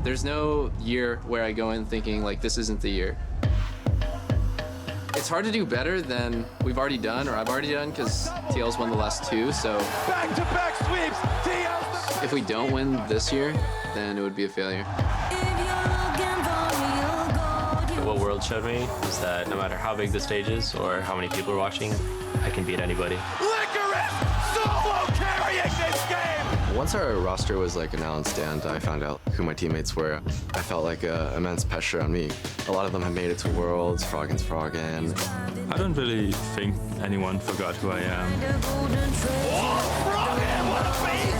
There's no year where I go in thinking like this isn't the year. It's hard to do better than we've already done or I've already done because TL's won the last two, so Back-to-back sweeps. TL's if we don't win this year, then it would be a failure. What World showed me is that no matter how big the stage is or how many people are watching, I can beat anybody. Licorice solo carrying this game. Once our roster was like announced and I found out who my teammates were, I felt like immense pressure on me. A lot of them have made it to Worlds, Froggen's Froggen. I don't really think anyone forgot who I am. Froggen, what a beast!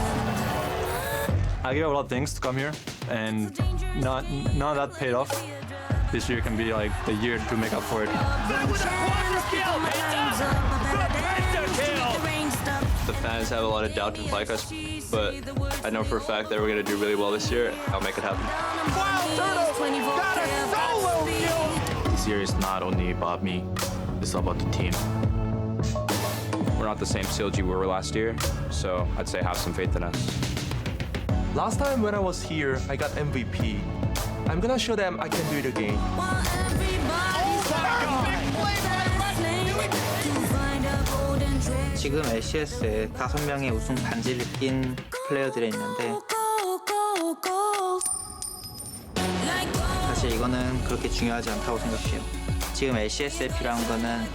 I gave a lot of things to come here, and none of that paid off. This year can be like the year to make up for it. The fans have a lot of doubt to like us, but I know for a fact that we're going to do really well this year. I'll make it happen. Wild Turtle got a solo kill! This year is not only about me, it's about the team. We're not the same CLG we were last year, so I'd say have some faith in us. Last time when I was here, I got MVP. I'm gonna show them I can do it again. 지금 LCS에 5명의 우승 반지를 낀 플레이어들이 있는데 사실 이거는 그렇게 중요하지 않다고 생각해요. 지금 LCS에 필요한 거는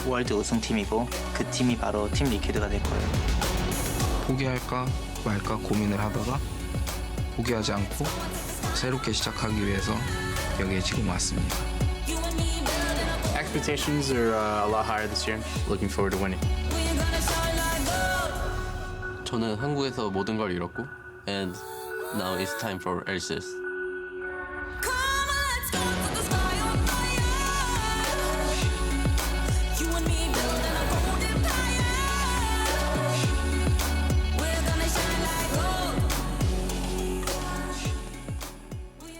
월드 우승팀이고 그 팀이 바로 팀 리퀴드가 될 거예요. 포기할까 말까 고민을 하다가 포기하지 않고 새롭게 시작하기 위해서 여기에 지금 왔습니다. Expectations are a lot higher this year. Looking forward to winning. 저는 한국에서 모든 걸 잃었고, and now it's time for LCS.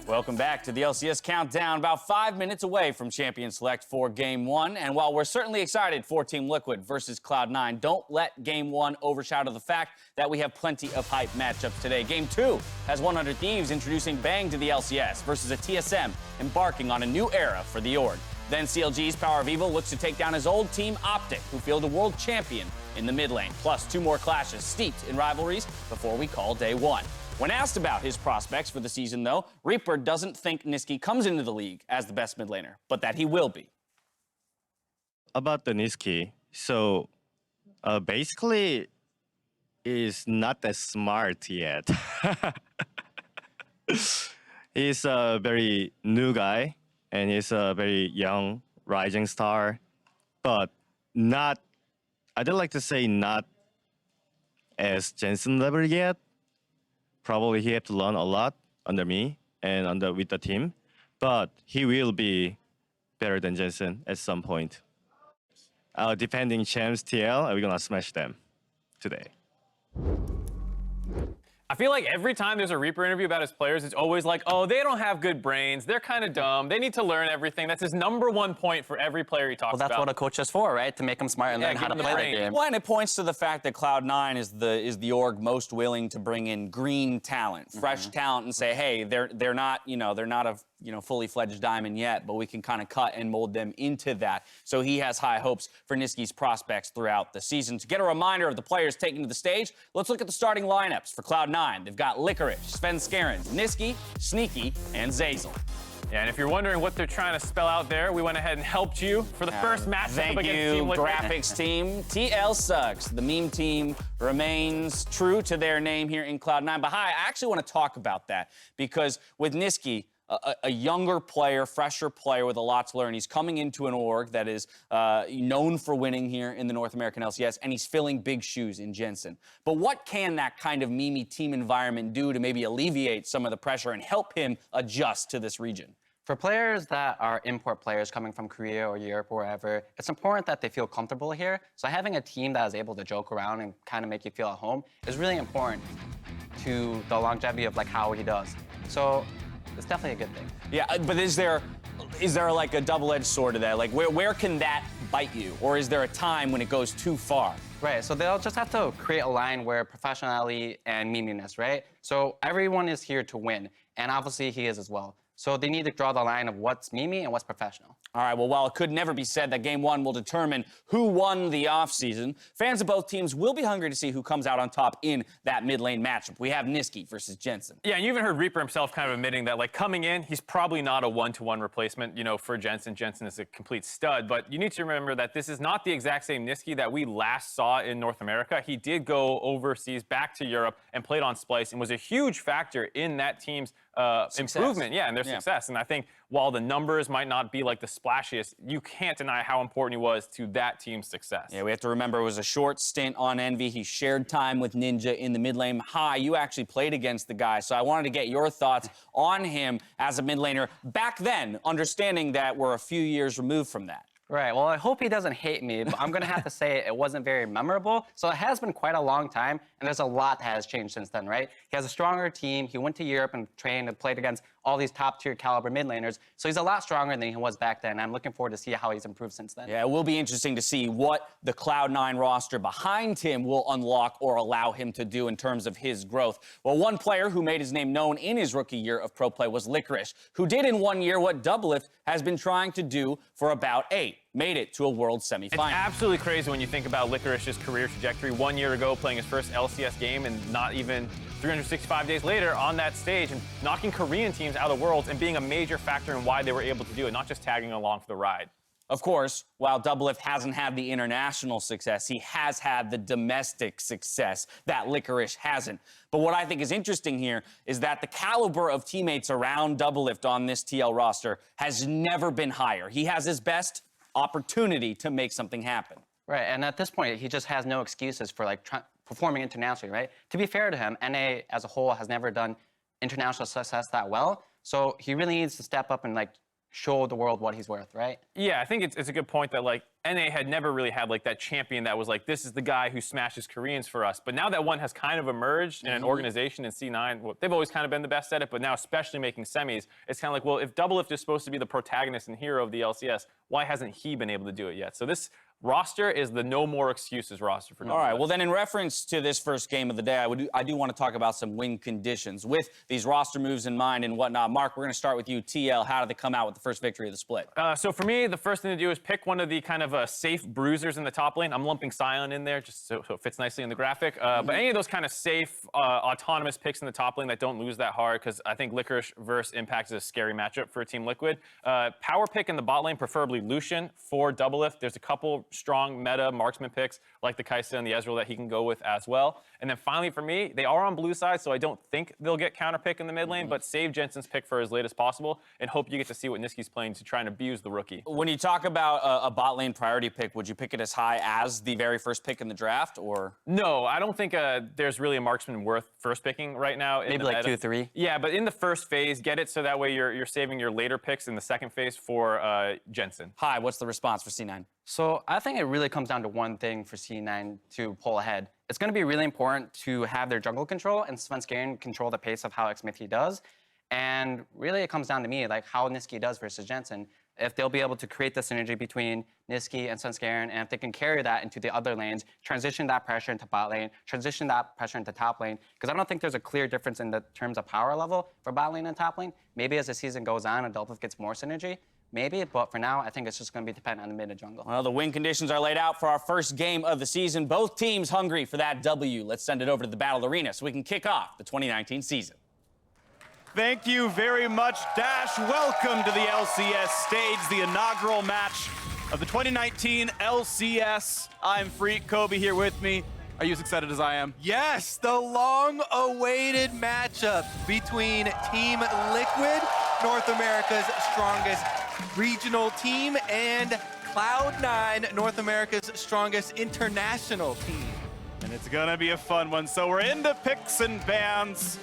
Welcome back to the LCS Countdown, about 5 minutes away from Champion Select for Game 1. And while we're certainly excited for Team Liquid versus Cloud9, don't let Game 1 overshadow the fact that we have plenty of hype matchups today. Game 2 has 100 Thieves introducing Bang to the LCS versus a TSM embarking on a new era for the org. Then CLG's Power of Evil looks to take down his old team Optic, who field a world champion in the mid lane, plus 2 more clashes steeped in rivalries before we call day 1. When asked about his prospects for the season, though, Reaper doesn't think Nisqy comes into the league as the best mid laner, but that he will be. About the Nisqy, so basically, is not that smart yet. He's a very new guy, and he's a very young rising star, but not, I don't like to say not as Jensen level yet. Probably he have to learn a lot under me and with the team, but he will be better than Jensen at some point. Our defending champs TL, we're gonna smash them today. I feel like every time there's a Reaper interview about his players, it's always like, oh, they don't have good brains. They're kind of dumb. They need to learn everything. That's his #1 point for every player he talks about. Well, that's what a coach is for, right? To make them smart and learn how to play the game. Well, and it points to the fact that Cloud9 is the org most willing to bring in green talent, fresh talent, and say, hey, they're not a fully fledged diamond yet, but we can kind of cut and mold them into that. So he has high hopes for Nisqy's prospects throughout the season. To get a reminder of the players taking to the stage, let's look at the starting lineups for Cloud9. They've got Licorice, Svenskeren, Nisqy, Sneaky, and Zeyzal. Yeah, and if you're wondering what they're trying to spell out there, we went ahead and helped you for the first matchup against Team Liquid. Graphics team. TL sucks. The meme team remains true to their name here in Cloud9. But hi, I actually want to talk about that because with Nisqy, a younger player, fresher player with a lot to learn. He's coming into an org that is known for winning here in the North American LCS, and he's filling big shoes in Jensen. But what can that kind of meme team environment do to maybe alleviate some of the pressure and help him adjust to this region? For players that are import players coming from Korea or Europe or wherever, it's important that they feel comfortable here. So having a team that is able to joke around and kind of make you feel at home is really important to the longevity of like how he does. So it's definitely a good thing. Yeah, but is there like a double-edged sword to that? Like where can that bite you? Or is there a time when it goes too far? Right, so they'll just have to create a line where professionality and meaningless, right? So everyone is here to win, and obviously he is as well. So they need to draw the line of what's meme and what's professional. All right, well, while it could never be said that Game 1 will determine who won the offseason, fans of both teams will be hungry to see who comes out on top in that mid lane matchup. We have Nisqy versus Jensen. Yeah, and you even heard Reaper himself kind of admitting that, like, coming in, he's probably not a one-to-one replacement, for Jensen. Jensen is a complete stud, but you need to remember that this is not the exact same Nisqy that we last saw in North America. He did go overseas, back to Europe, and played on Splice, and was a huge factor in that team's improvement, and their success. And I think while the numbers might not be like the splashiest, you can't deny how important he was to that team's success. Yeah, we have to remember it was a short stint on Envy. He shared time with Ninja in the mid lane. Hi, you actually played against the guy, so I wanted to get your thoughts on him as a mid laner back then, understanding that we're a few years removed from that. Right, well, I hope he doesn't hate me, but I'm gonna have to say it wasn't very memorable. So it has been quite a long time, and there's a lot that has changed since then, right? He has a stronger team. He went to Europe and trained and played against all these top-tier caliber mid laners. So he's a lot stronger than he was back then. I'm looking forward to see how he's improved since then. Yeah, it will be interesting to see what the Cloud9 roster behind him will unlock or allow him to do in terms of his growth. Well, one player who made his name known in his rookie year of pro play was Licorice, who did in 1 year what Doublelift has been trying to do for about 8. Made it to a world semifinal. It's absolutely crazy when you think about Licorice's career trajectory. 1 year ago, playing his first LCS game, and not even 365 days later on that stage and knocking Korean teams out of the worlds and being a major factor in why they were able to do it, not just tagging along for the ride. Of course, while Doublelift hasn't had the international success, he has had the domestic success that Licorice hasn't. But what I think is interesting here is that the caliber of teammates around Doublelift on this TL roster has never been higher. He has his best opportunity to make something happen. Right, and at this point, he just has no excuses for performing internationally, right? To be fair to him, NA as a whole has never done international success that well, so he really needs to step up and show the world what he's worth, right? Yeah, I think it's a good point that NA had never really had that champion that was this is the guy who smashes Koreans for us. But now that one has kind of emerged in an organization in C9, well, they've always kind of been the best at it, but now especially making semis, it's kind of well, if Doublelift is supposed to be the protagonist and hero of the LCS, why hasn't he been able to do it yet? So this roster is the no more excuses roster for Doublelift. All right, well then in reference to this first game of the day, I do want to talk about some win conditions. With these roster moves in mind and whatnot, Mark, we're going to start with you. TL, how did they come out with the first victory of the split? So for me, the first thing to do is pick one of the kind of safe bruisers in the top lane. I'm lumping Sion in there just so it fits nicely in the graphic. But any of those kind of safe, autonomous picks in the top lane that don't lose that hard, because I think Licorice versus Impact is a scary matchup for Team Liquid. Power pick in the bot lane, preferably Lucian for Doublelift. There's a couple strong meta marksman picks like the Kaisa and the Ezreal that he can go with as well. And then finally for me, they are on blue side, so I don't think they'll get counter pick in the mid lane, but save Jensen's pick for as late as possible and hope you get to see what Nisqy's playing to try and abuse the rookie. When you talk about a bot lane priority pick, would you pick it as high as the very first pick in the draft, or? No, I don't think there's really a marksman worth first picking right now. Maybe like 2-3. Yeah, but in the first phase, get it so that way you're saving your later picks in the second phase for Jensen. Hi, what's the response for C9? So I think it really comes down to one thing for C9 to pull ahead. It's going to be really important to have their jungle control and Svenskeren control the pace of how Xmithie does. And really it comes down to me, how Nisqy does versus Jensen. If they'll be able to create the synergy between Nisqy and Svenskeren, and if they can carry that into the other lanes, transition that pressure into bot lane, transition that pressure into top lane, because I don't think there's a clear difference in the terms of power level for bot lane and top lane. Maybe as the season goes on and Doublelift gets more synergy, maybe, but for now, I think it's just going to be dependent on the mid and jungle. Well, the win conditions are laid out for our first game of the season. Both teams hungry for that W. Let's send it over to the Battle Arena so we can kick off the 2019 season. Thank you very much, Dash. Welcome to the LCS stage, the inaugural match of the 2019 LCS. I'm Freak, Kobe here with me. Are you as excited as I am? Yes, the long-awaited matchup between Team Liquid, North America's strongest regional team, and Cloud9, North America's strongest international team. And it's gonna be a fun one. So we're into picks and bans.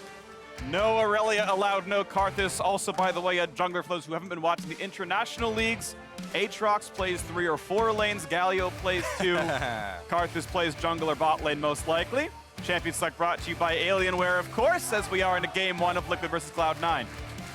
No Aurelia allowed, no Karthus. Also, by the way, jungler for those who haven't been watching the international leagues, Aatrox plays 3 or 4 lanes, Galio plays 2, Karthus plays jungle or bot lane most likely. Champion Select brought to you by Alienware, of course, as we are in a game 1 of Liquid versus Cloud9.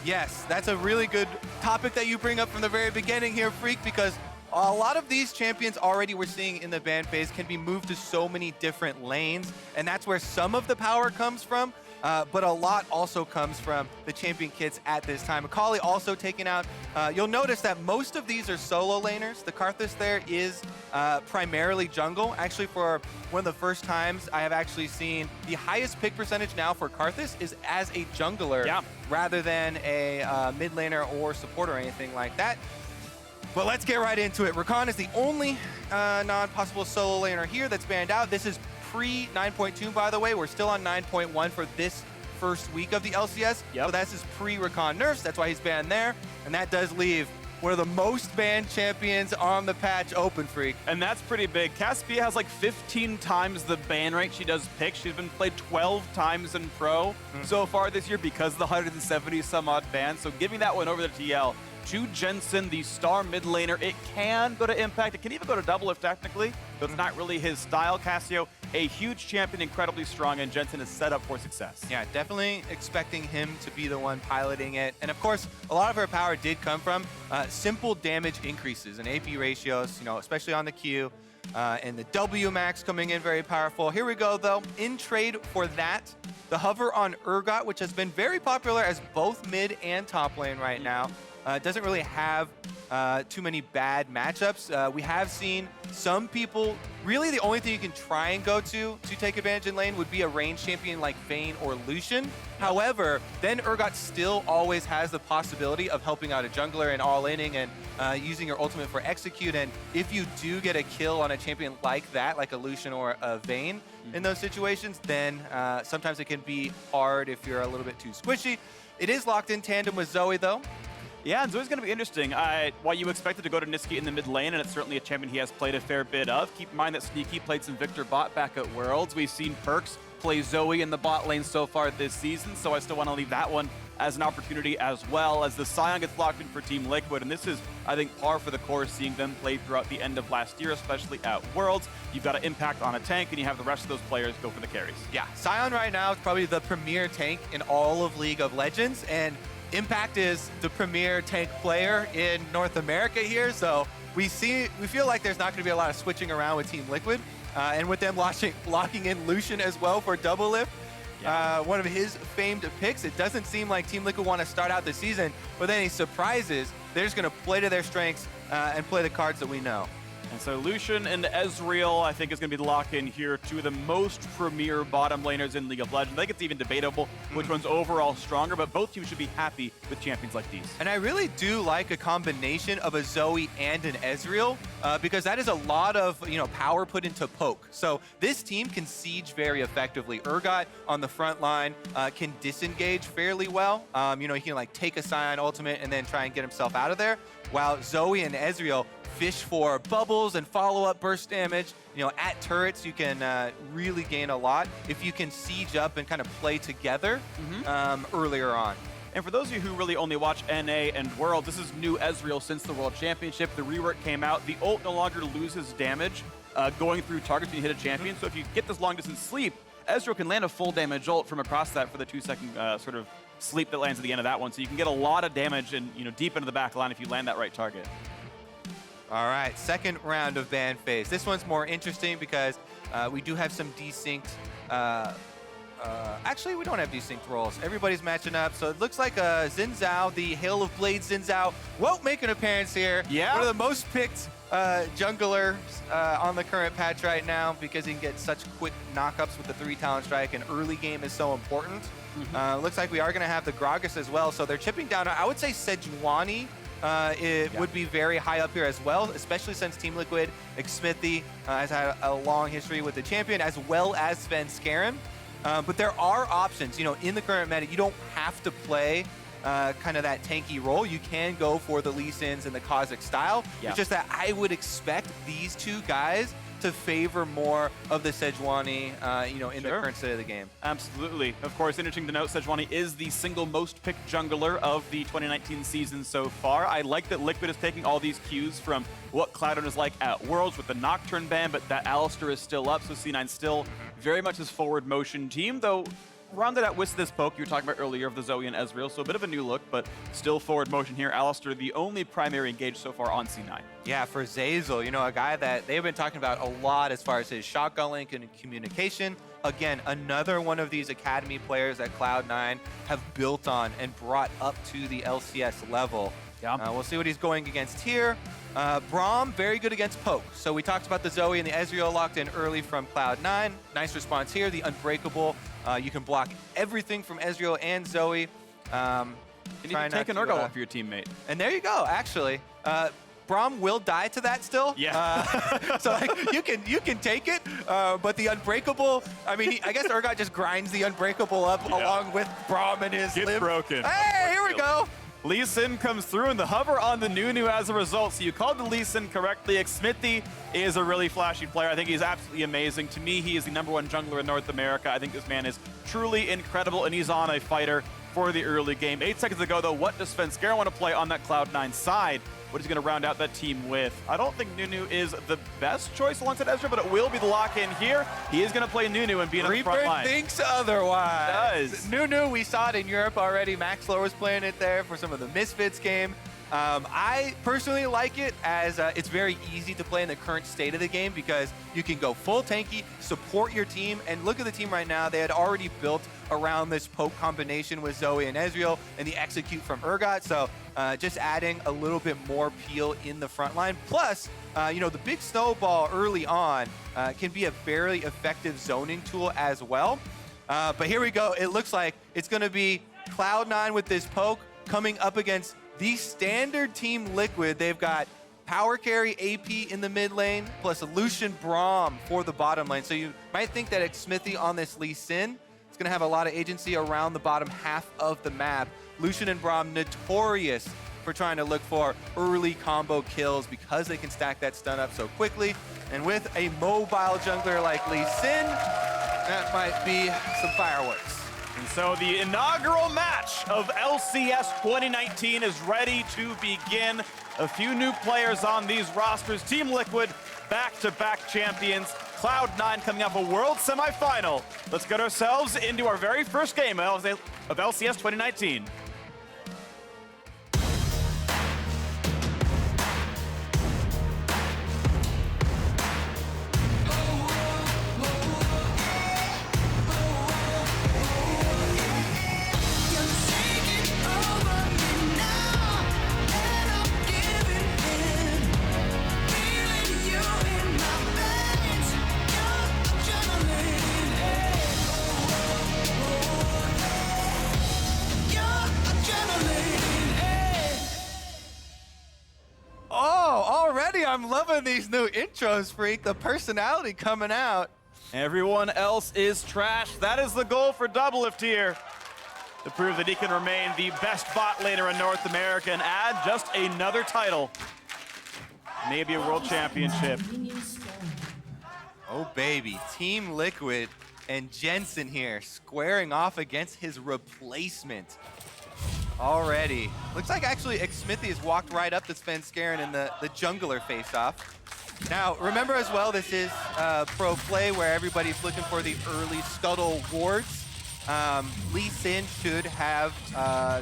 Yes, that's a really good topic that you bring up from the very beginning here, Freak, because a lot of these champions already we're seeing in the ban phase can be moved to so many different lanes, and that's where some of the power comes from. But a lot also comes from the champion kits at this time. Akali also taken out. You'll notice that most of these are solo laners. The Karthus there is primarily jungle. Actually, for one of the first times I have actually seen the highest pick percentage now for Karthus is as a jungler rather than a mid laner or support or anything like that. But let's get right into it. Rakan is the only non-possible solo laner here that's banned out. This is pre 9.2, by the way. We're still on 9.1 for this first week of the LCS. So that's his pre-Rakan nerfs. That's why he's banned there. And that does leave one of the most banned champions on the patch open, Freak. And that's pretty big. Cassiopeia has like 15 times the ban rate she does pick. She's been played 12 times in pro so far this year because of the 170 some odd bans. So giving that one over to TL to Jensen, the star mid laner. It can go to Impact. It can even go to Doublelift technically, but it's not really his style. Cassio, a huge champion, incredibly strong, and Jensen is set up for success. Yeah, definitely expecting him to be the one piloting it. And of course, a lot of her power did come from simple damage increases and AP ratios, you know, especially on the Q. And the W max coming in very powerful. Here we go, though. In trade for that, the hover on Urgot, which has been very popular as both mid and top lane right now. Doesn't really have too many bad matchups. We have seen some people, really the only thing you can try and go to take advantage in lane would be a range champion like Vayne or Lucian. However, then Urgot still always has the possibility of helping out a jungler and all-inning and using your ultimate for execute. And if you do get a kill on a champion like that, like a Lucian or a Vayne in those situations, then sometimes it can be hard if you're a little bit too squishy. It is locked in tandem with Zoe, though. Yeah, and Zoe's going to be interesting. While you expected to go to Nisqy in the mid lane, and it's certainly a champion he has played a fair bit of, keep in mind that Sneaky played some Victor bot back at Worlds. We've seen Perks play Zoe in the bot lane so far this season, so I still want to leave that one as an opportunity as well, as the Sion gets locked in for Team Liquid. And this is, I think, par for the course, seeing them play throughout the end of last year, especially at Worlds. You've got an impact on a tank, and you have the rest of those players go for the carries. Yeah, Sion right now is probably the premier tank in all of League of Legends, and Impact is the premier tank player in North America here, so we feel like there's not going to be a lot of switching around with Team Liquid, and with them locking in Lucian as well for Doublelift, one of his famed picks. It doesn't seem like Team Liquid want to start out the season with any surprises. They're just going to play to their strengths and play the cards that we know. And so Lucian and Ezreal, I think, is going to be the lock-in here. Two of the most premier bottom laners in League of Legends. I think it's even debatable which one's overall stronger, but both teams should be happy with champions like these. And I really do like a combination of a Zoe and an Ezreal, because that is a lot of power put into poke. So this team can siege very effectively. Urgot on the front line can disengage fairly well. He can like take a Sion ultimate and then try and get himself out of there, while Zoe and Ezreal fish for bubbles and follow-up burst damage. At turrets, you can really gain a lot if you can siege up and kind of play together earlier on. And for those of you who really only watch NA and World, this is new Ezreal since the World Championship. The rework came out. The ult no longer loses damage going through targets when you hit a champion. So if you get this long-distance sleep, Ezreal can land a full damage ult from across that for the 2-second sort of sleep that lands at the end of that one. So you can get a lot of damage and deep into the back line if you land that right target. All right, second round of ban phase. This one's more interesting because we do have some desynced. Actually, we don't have desynced roles. Everybody's matching up, so it looks like Zeyzal, the Hail of Blades Zeyzal, won't make an appearance here. Yeah. One of the most picked junglers on the current patch right now because he can get such quick knockups with the 3-talent strike, and early game is so important. Looks like we are going to have the Gragas as well, so they're chipping down. I would say Sejuani would be very high up here as well, especially since Team Liquid, Xmithie has had a long history with the champion, as well as Svenskeren. But there are options, in the current meta. You don't have to play kind of that tanky role. You can go for the Lee Sins and the Kha'Zix style. It's just that I would expect these two guys to favor more of the Sejuani, in the current state of the game. Absolutely. Of course, interesting to note, Sejuani is the single most picked jungler of the 2019 season so far. I like that Liquid is taking all these cues from what Cloud9 is like at Worlds with the Nocturne ban, but that Alistar is still up, so C9 still very much his forward motion team, though rounded out with this poke you were talking about earlier of the Zoe and Ezreal, so a bit of a new look, but still forward motion here. Alistar, the only primary engaged so far on C9. Yeah, for Zeyzal, you know, a guy that they've been talking about a lot as far as his shotgun link and communication. Again, another one of these academy players that Cloud9 have built on and brought up to the LCS level. Yeah. We'll see what he's going against here. Braum, very good against poke. So we talked about the Zoe and the Ezreal locked in early from Cloud9. Nice response here. The Unbreakable. You can block everything from Ezreal and Zoe. And you can take an Urgot off your teammate. And there you go, actually. Braum will die to that still. Yeah. So like, you can take it, but the Unbreakable, I mean, I guess Urgot just grinds the Unbreakable up along with Braum and his Gets broken. Hey, here we go. Lee Sin comes through in the hover on the Nunu as a result. So you called the Lee Sin correctly. Xmithie is a really flashy player. I think he's absolutely amazing. To me, he is the #1 jungler in North America. I think this man is truly incredible, and he's on a fighter for the early game. 8 seconds ago, though, what does Svenskeren want to play on that Cloud9 side? What is he going to round out that team with? I don't think Nunu is the best choice alongside Ezreal, but it will be the lock-in here. He is going to play Nunu and be in the front line. Reaper thinks otherwise. He does. Nunu, we saw it in Europe already. Maxlore was playing it there for some of the Misfits game. I personally like it as it's very easy to play in the current state of the game because you can go full tanky, support your team, and look at the team right now. They had already built around this poke combination with Zoe and Ezreal and the execute from Urgot. So just adding a little bit more peel in the front line. Plus, you know, the big snowball early on can be a very effective zoning tool as well. But here we go. It looks like it's going to be Cloud9 with this poke coming up against the standard team Liquid. They've got power carry AP in the mid lane, plus a Lucian Braum for the bottom lane. So you might think that Xmithie on this Lee Sin is going to have a lot of agency around the bottom half of the map. Lucian and Braum notorious for trying to look for early combo kills because they can stack that stun up so quickly. And with a mobile jungler like Lee Sin, that might be some fireworks. And so the inaugural match of LCS 2019 is ready to begin. A few new players on these rosters. Team Liquid, back-to-back champions. Cloud9 coming off a world semifinal. Let's get ourselves into our very first game of LCS 2019. I'm loving these new intros, Freak. The personality coming out. Everyone else is trash. That is the goal for Doublelift here, to prove that he can remain the best bot laner in North America and add just another title. Maybe a world championship. Oh, baby. Team Liquid and Jensen here squaring off against his replacement. Already. Looks like actually Xmithie has walked right up to Svenskeren in the jungler face-off. Now, remember as well, this is pro play where everybody's looking for the early scuttle wards. Lee Sin should have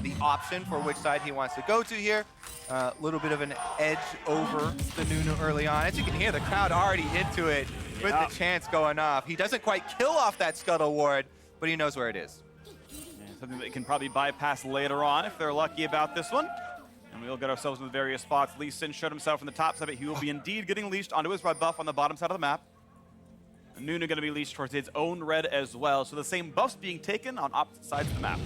the option for which side he wants to go to here. A little bit of an edge over the Nunu early on. As you can hear, the crowd already into it with the chants going off. He doesn't quite kill off that scuttle ward, but he knows where it is. Something that can probably bypass later on if they're lucky about this one. And we'll get ourselves into various spots. Lee Sin showed himself in the top side, but he will be indeed getting leashed onto his red buff on the bottom side of the map. And Nunu going to be leashed towards his own red as well. So the same buffs being taken on opposite sides of the map.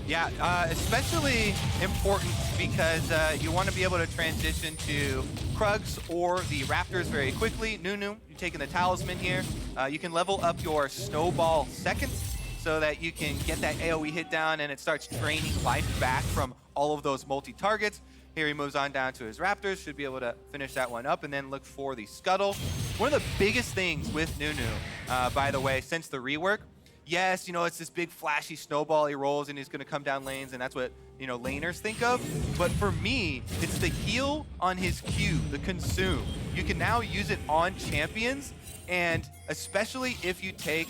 Yeah, especially important because you want to be able to transition to Krugs or the Raptors very quickly. Nunu, you're taking the Talisman here. You can level up your Snowball seconds so that you can get that AoE hit down and it starts draining life back from all of those multi-targets. Here he moves on down to his Raptors, should be able to finish that one up and then look for the Scuttle. One of the biggest things with Nunu, by the way, since the rework, yes, you know, it's this big flashy snowball he rolls and he's gonna come down lanes and that's what, you know, laners think of. But for me, it's the heal on his Q, the consume. you can now use it on champions, and especially if you take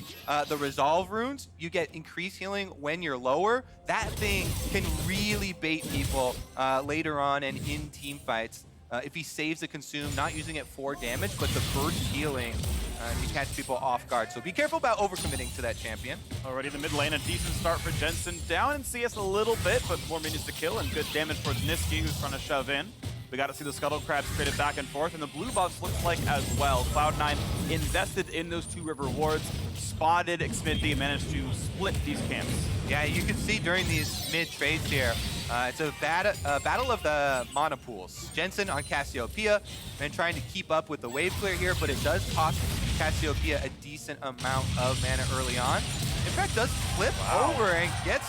the resolve runes, you get increased healing when you're lower. That thing can really bait people later on and in team fights. If he saves the consume, not using it for damage, but the burst healing can catch people off guard. So be careful about overcommitting to that champion. Already in the mid lane, a decent start for Jensen. Down in CS a little bit, but more minions to kill and good damage for Nisqy, who's trying to shove in. We got to see the Scuttle Crabs traded back and forth, and the blue buffs looks like as well. Cloud9 invested in those 2 river wards, spotted Xmithie, and managed to split these camps. Yeah, you can see during these mid trades here, it's a battle of the mana pools. Jensen on Cassiopeia, and trying to keep up with the wave clear here, but it does cost Cassiopeia a decent amount of mana early on. In fact, does flip over and gets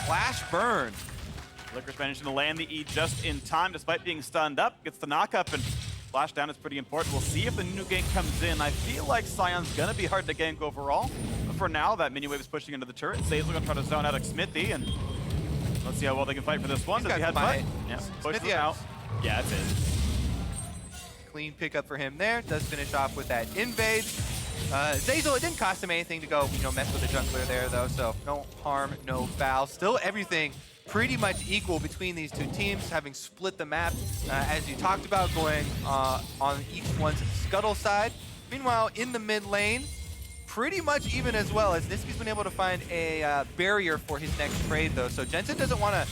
flash burned. Licorice managing to land the E just in time, despite being stunned up. Gets the knock-up, and flash down is pretty important. We'll see if the Nunu gank comes in. I feel like Sion's gonna be hard to gank overall. But for now, that minion wave is pushing into the turret. Zeyzal gonna try to zone out Xmithie, and let's see how well they can fight for this one. Does he headbutt? Yeah, push them out. Yeah, that's it. Clean pickup for him there. Does finish off with that invade. Zeyzal, it didn't cost him anything to go, mess with the jungler there, though. So no harm, no foul. Still everything pretty much equal between these two teams, having split the map, as you talked about, going on each one's scuttle side. Meanwhile, in the mid lane, pretty much even as well, as Nisqy's been able to find a barrier for his next trade, though. So Jensen doesn't want to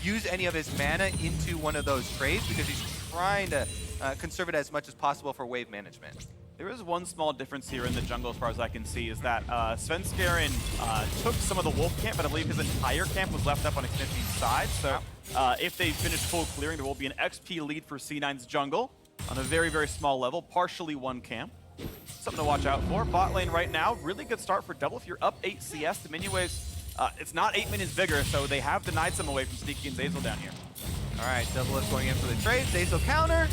use any of his mana into one of those trades because he's trying to conserve it as much as possible for wave management. There is one small difference here in the jungle, as far as I can see, is that Svenskeren took some of the wolf camp, but I believe his entire camp was left up on Xmithie's side. So if they finish full clearing, there will be an XP lead for C9's jungle on a very, very small level, partially one camp. Something to watch out for. Bot lane right now, really good start for Double. If you're up 8 CS, the minion waves, it's not 8 minions bigger, so they have denied some away from Nisqy and Zeyzal down here. All right, Doublelift going in for the trade. Zeyzal counter.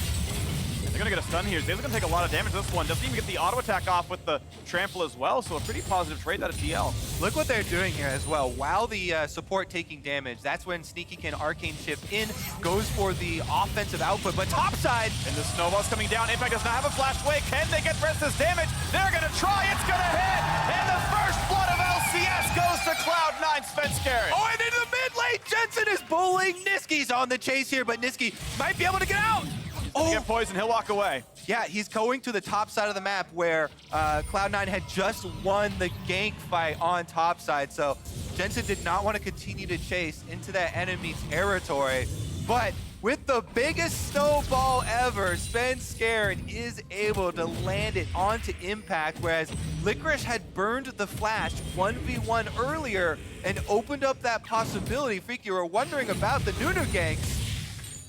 They're gonna get a stun here. Zeyzal's gonna take a lot of damage this one. Doesn't even get the auto attack off with the trample as well, so a pretty positive trade out of TL. Look what they're doing here as well. While the support taking damage, that's when Sneaky can arcane shift in, goes for the offensive output, but topside. And the snowball's coming down. Impact does not have a flash away. Can they get the rest of this damage? They're gonna try, it's gonna hit! And the first blood of LCS goes to Cloud9 Svenskeren. Oh, and into the mid lane, Jensen is bullying. Nisqy's on the chase here, but Nisqy might be able to get out. Get poisoned, he'll walk away. Yeah, he's going to the top side of the map where Cloud9 had just won the gank fight on top side. So Jensen did not want to continue to chase into that enemy territory. But with the biggest snowball ever, Svenskeren is able to land it onto Impact, whereas Licorice had burned the flash 1v1 earlier and opened up that possibility. Freak, you were wondering about the Nunu ganks.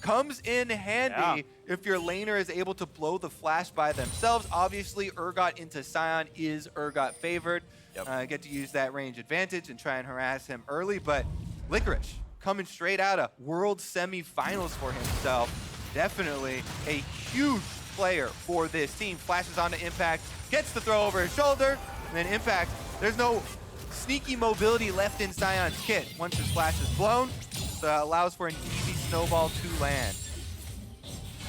Comes in handy if your laner is able to blow the flash by themselves. Obviously, Urgot into Sion is Urgot favored. Get to use that range advantage and try and harass him early, but Licorice coming straight out of World Semifinals for himself. Definitely a huge player for this team. Flashes onto Impact, gets the throw over his shoulder, and then Impact, there's no sneaky mobility left in Sion's kit once his flash is blown. So it allows for an easy snowball to land.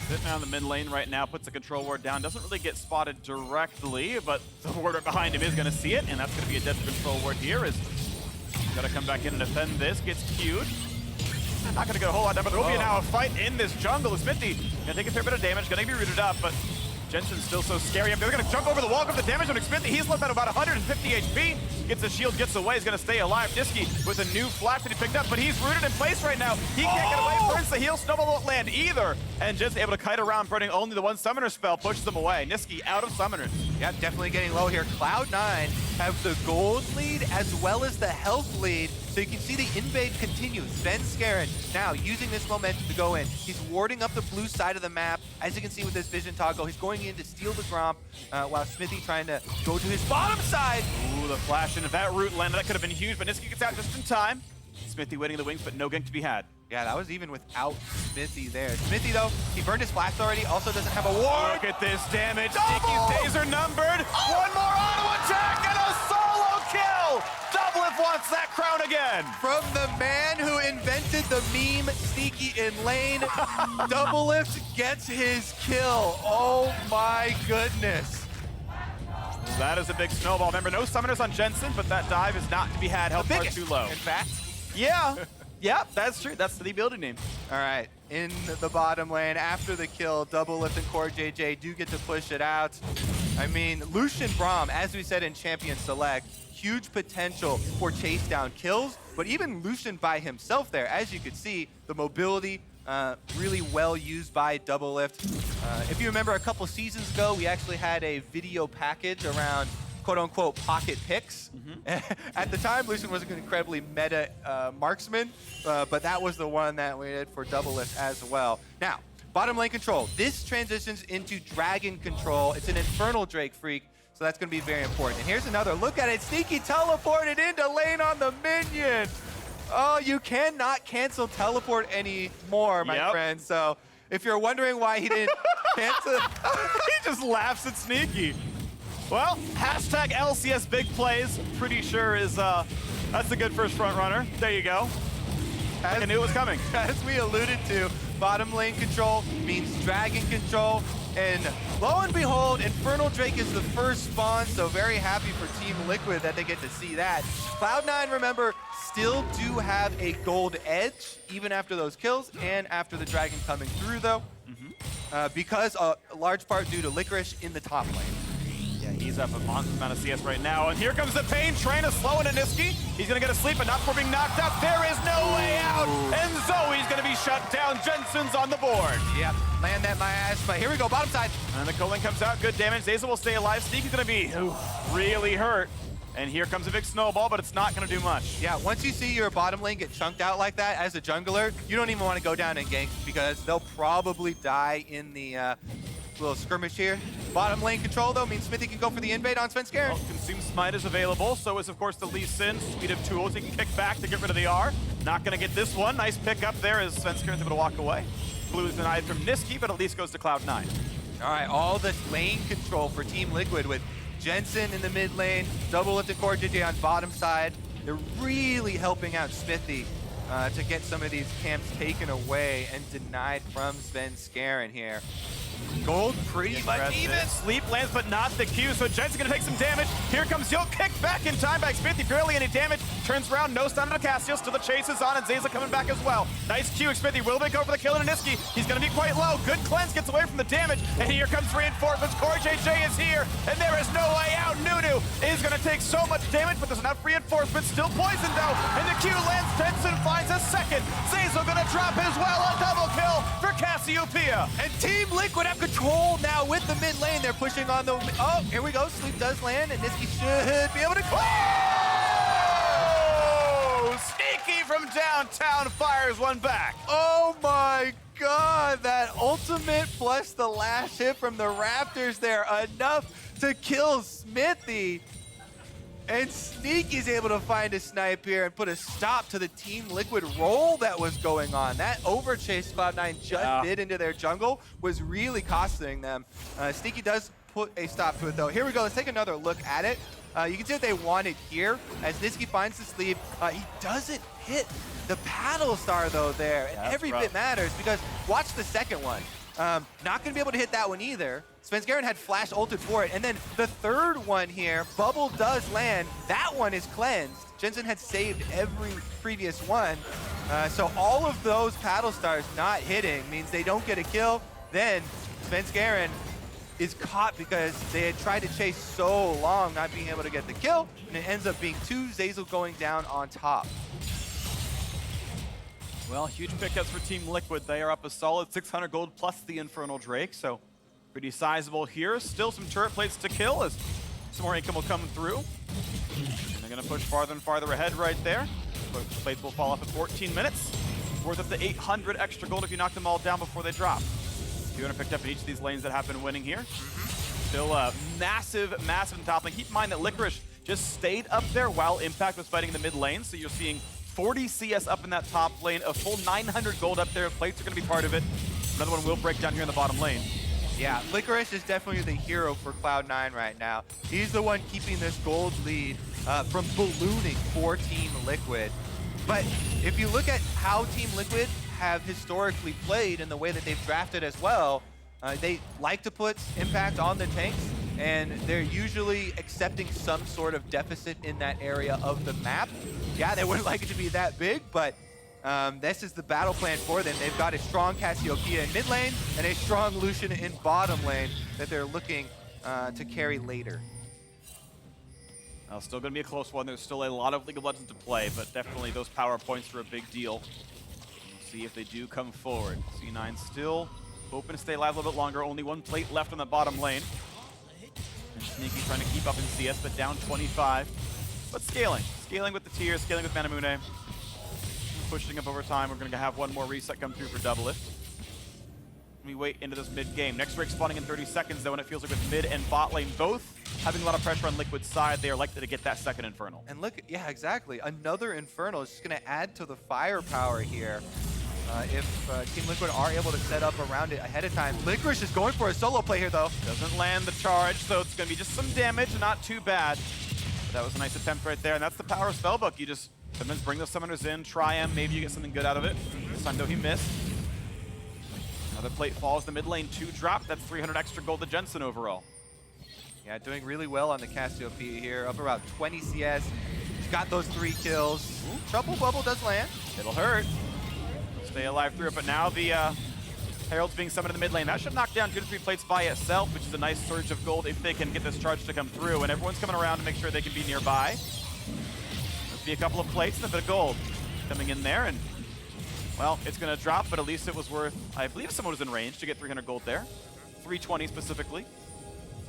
Sitting on the mid lane right now, puts the control ward down. Doesn't really get spotted directly, but the ward behind him is going to see it, and that's going to be a dead control ward here. Is got to come back in and defend this. Gets queued. Not going to get a whole lot done, but there will be now a fight in this jungle. Xmithie going to take a fair bit of damage, going to be rooted up, but Jensen's still so scary. They're going to jump over the wall of the damage on Xmithie. He's left at about 150 HP. Gets a shield, gets away. He's going to stay alive. Nisqy with a new flash that he picked up, but he's rooted in place right now. He can't get away. Burns the heal. Snowball won't land either. And just able to kite around, burning only the one summoner spell, pushes them away. Nisqy out of summoners. Yeah, definitely getting low here. Cloud9 have the gold lead as well as the health lead. So you can see the invade continue. Svenskeren now using this momentum to go in. He's warding up the blue side of the map. As you can see with this vision toggle, he's going in to steal the Gromp while Xmithie trying to go to his bottom side. Ooh, the flash into that root landed. That could have been huge, but Nisqy gets out just in time. Xmithie waiting in the wings, but no gank to be had. Yeah, that was even without Xmithie there. Xmithie, though, he burned his flash already. Also doesn't have a ward. Look at this damage. Nisqy's days are numbered. One more auto attack and a solo kill. Doublelift wants that crown again. From the man who invented the meme, Nisqy in lane. Doublelift gets his kill. Oh my goodness. That is a big snowball. Remember, no summoners on Jensen, but that dive is not to be had. Health bar too low. In fact. Yeah. Yeah, that's true. That's the building name. All right, in the bottom lane, after the kill, Doublelift and CoreJJ do get to push it out. I mean, Lucian Braum, as we said in Champion Select, huge potential for chase down kills, but even Lucian by himself there, as you could see, the mobility really well used by Doublelift. If you remember a couple seasons ago, we actually had a video package around quote-unquote pocket picks. At the time, Lucian was an incredibly meta marksman, but that was the one that we did for Doublelift as well. Now, bottom lane control. This transitions into dragon control. It's an Infernal Drake freak, so that's going to be very important. And here's another look at it. Nisqy teleported into lane on the minion. Oh, you cannot cancel teleport anymore, my friend. So if you're wondering why he didn't cancel, he just laughs at Nisqy. Well, hashtag LCS big plays, pretty sure is, that's a good first front runner. There you go. I knew it was coming. As we alluded to, bottom lane control means dragon control. And lo and behold, Infernal Drake is the first spawn, so very happy for Team Liquid that they get to see that. Cloud9, remember, still do have a gold edge, even after those kills and after the dragon coming through, though, because a large part due to Licorice in the top lane. Yeah, he's up a monster amount of CS right now, and here comes the pain train to slow into Nisqy. He's gonna get a sleep, but not before being knocked out. There is no way out, and Zoe's gonna be shut down. Jensen's on the board. Yep, land that my ass, but here we go, bottom side. And the Colin comes out, good damage. Zeyzal will stay alive. Nisqy's gonna be really hurt. And here comes a big snowball, but it's not gonna do much. Yeah, once you see your bottom lane get chunked out like that as a jungler, you don't even want to go down and gank because they'll probably die in the little skirmish here. Bottom lane control, though, means Xmithie can go for the invade on Svenskeren. Well, Consume Smite is available, so is, of course, the Lee Sin. Suite of tools. He can kick back to get rid of the R. Not going to get this one. Nice pick up there as Svenskeren's able to walk away. Blue is denied from Nisqy, but at least goes to Cloud9. All right, all this lane control for Team Liquid with Jensen in the mid lane, Doublelift and CoreJJ on bottom side. They're really helping out Xmithie to get some of these camps taken away and denied from Svenskeren here. Gold pretty much even. Sleep lands, but not the Q, so Jensen's gonna take some damage. Here comes Yo, kicked back in time by Xmithie, barely any damage. Turns around, no stun to Cassio, still the chase is on, and Zeyzal coming back as well. Nice Q, Xmithie will make over the kill into Nisqy. He's gonna be quite low. Good cleanse, gets away from the damage, and here comes reinforcements. CoreJJ is here, and there is no way out. Nunu is gonna take so much damage, but there's enough reinforcements. Still poisoned though, and the Q lands. Jensen finds a second. Zeyzal gonna drop as well. A double kill for Cassiopeia. And Team Liquid have control now with the mid lane. They're pushing on the... Oh, here we go. Sleep does land, and Nisqy should be able to... Oh! Sneaky from downtown fires one back. Oh my god, that ultimate plus the last hit from the Raptors there. Enough to kill Xmithie. And Nisqy's able to find a snipe here and put a stop to the Team Liquid roll that was going on. That overchase Cloud9 just did into their jungle was really costing them. Nisqy does put a stop to it though. Here we go, let's take another look at it. You can see what they wanted here. As Nisqy finds the sleep, he doesn't hit the paddle star though there. And every bit matters because watch the second one. Not gonna be able to hit that one either. Svenskeren had flash ulted for it. And then the third one here, Bubble does land. That one is cleansed. Jensen had saved every previous one. So all of those paddle stars not hitting means they don't get a kill. Then Svenskeren is caught because they had tried to chase so long, not being able to get the kill. And it ends up being 2, Zeyzal going down on top. Well, huge pickups for Team Liquid. They are up a solid 600 gold plus the Infernal Drake, so pretty sizable here. Still some turret plates to kill as some more income will come through. And they're going to push farther and farther ahead right there. But plates will fall off at 14 minutes. Worth up to 800 extra gold if you knock them all down before they drop. 200 picked up in each of these lanes that have been winning here. Still massive in top lane. Keep in mind that Licorice just stayed up there while Impact was fighting in the mid lane, so you're seeing 40 CS up in that top lane, a full 900 gold up there. Plates are going to be part of it. Another one will break down here in the bottom lane. Yeah, Licorice is definitely the hero for Cloud9 right now. He's the one keeping this gold lead from ballooning for Team Liquid. But if you look at how Team Liquid have historically played and the way that they've drafted as well, they like to put impact on the tanks, and they're usually accepting some sort of deficit in that area of the map. Yeah, they wouldn't like it to be that big, but this is the battle plan for them. They've got a strong Cassiopeia in mid lane and a strong Lucian in bottom lane that they're looking to carry later. Still going to be a close one. There's still a lot of League of Legends to play, but definitely those power points are a big deal. We'll see if they do come forward. C9 still hoping to stay alive a little bit longer. Only one plate left on the bottom lane. And Nisqy trying to keep up in CS, but down 25. But scaling. Scaling with the tiers, scaling with Manamune. Pushing up over time. We're going to have one more reset come through for Doublelift. We wait into this mid game. Next break spawning in 30 seconds, though, and it feels like with mid and bot lane both having a lot of pressure on Liquid's side, they are likely to get that second Infernal. And look, yeah, exactly. Another Infernal is just going to add to the firepower here. If Team Liquid are able to set up around it ahead of time. Licorice is going for a solo play here, though. Doesn't land the charge, so it's going to be just some damage, not too bad. But that was a nice attempt right there, and that's the power of Spellbook. You just sometimes bring those summoners in, try him, maybe you get something good out of it. This time, though, he missed. Another plate falls, the mid lane 2 drop. That's 300 extra gold to Jensen overall. Yeah, doing really well on the Cassiopeia here, up around 20 CS. He's got those 3 kills. Ooh, Trouble Bubble does land. It'll hurt. Stay alive through it, but now the Herald's being summoned in the mid lane. That should knock down 2 to 3 plates by itself, which is a nice surge of gold if they can get this charge to come through, and everyone's coming around to make sure they can be nearby. There'll be a couple of plates and a bit of gold coming in there, and well, it's going to drop, but at least it was worth, I believe someone was in range to get 300 gold there. 320 specifically.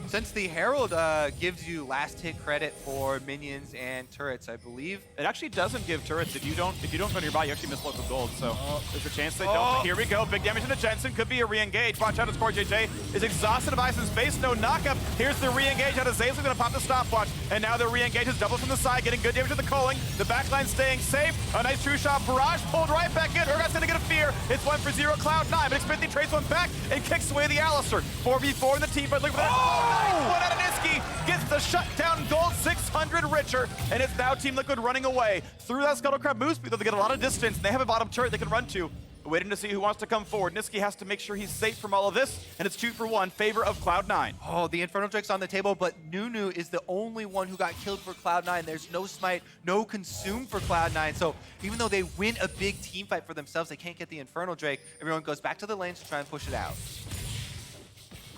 Since the Herald gives you last hit credit for minions and turrets, I believe. It actually doesn't give turrets. If you don't go nearby, you actually miss local gold. So there's a chance they don't. Here we go. Big damage into Jensen. Could be a re-engage. Watch out as CoreJJ is exhausted of Ice's base. No knockup. Here's the re-engage out of Zeyzal. Going to pop the stopwatch. And now the re-engage is double from the side, getting good damage to the culling. The backline staying safe. A nice true shot barrage pulled right back in. Urgot's going to get a fear. It's 1-for-0 Cloud9. But Xmithie trades one back and kicks away the Alistar. 4v4 in the team. But look at that. One out of Nisqy gets the shutdown gold, 600 richer, and it's now Team Liquid running away through that Scuttlecrab move speed, though they get a lot of distance, and they have a bottom turret they can run to. Waiting to see who wants to come forward. Nisqy has to make sure he's safe from all of this, and it's 2 for 1, favor of Cloud9. Oh, the Infernal Drake's on the table, but Nunu is the only one who got killed for Cloud9. There's no smite, no consume for Cloud9, so even though they win a big team fight for themselves, they can't get the Infernal Drake. Everyone goes back to the lanes to try and push it out.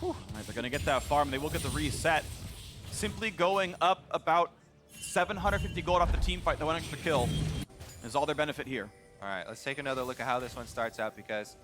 Whew. Right, they're going to get that farm. They will get the reset. Simply going up about 750 gold off the team fight, the one extra kill, is all their benefit here. All right, let's take another look at how this one starts out, because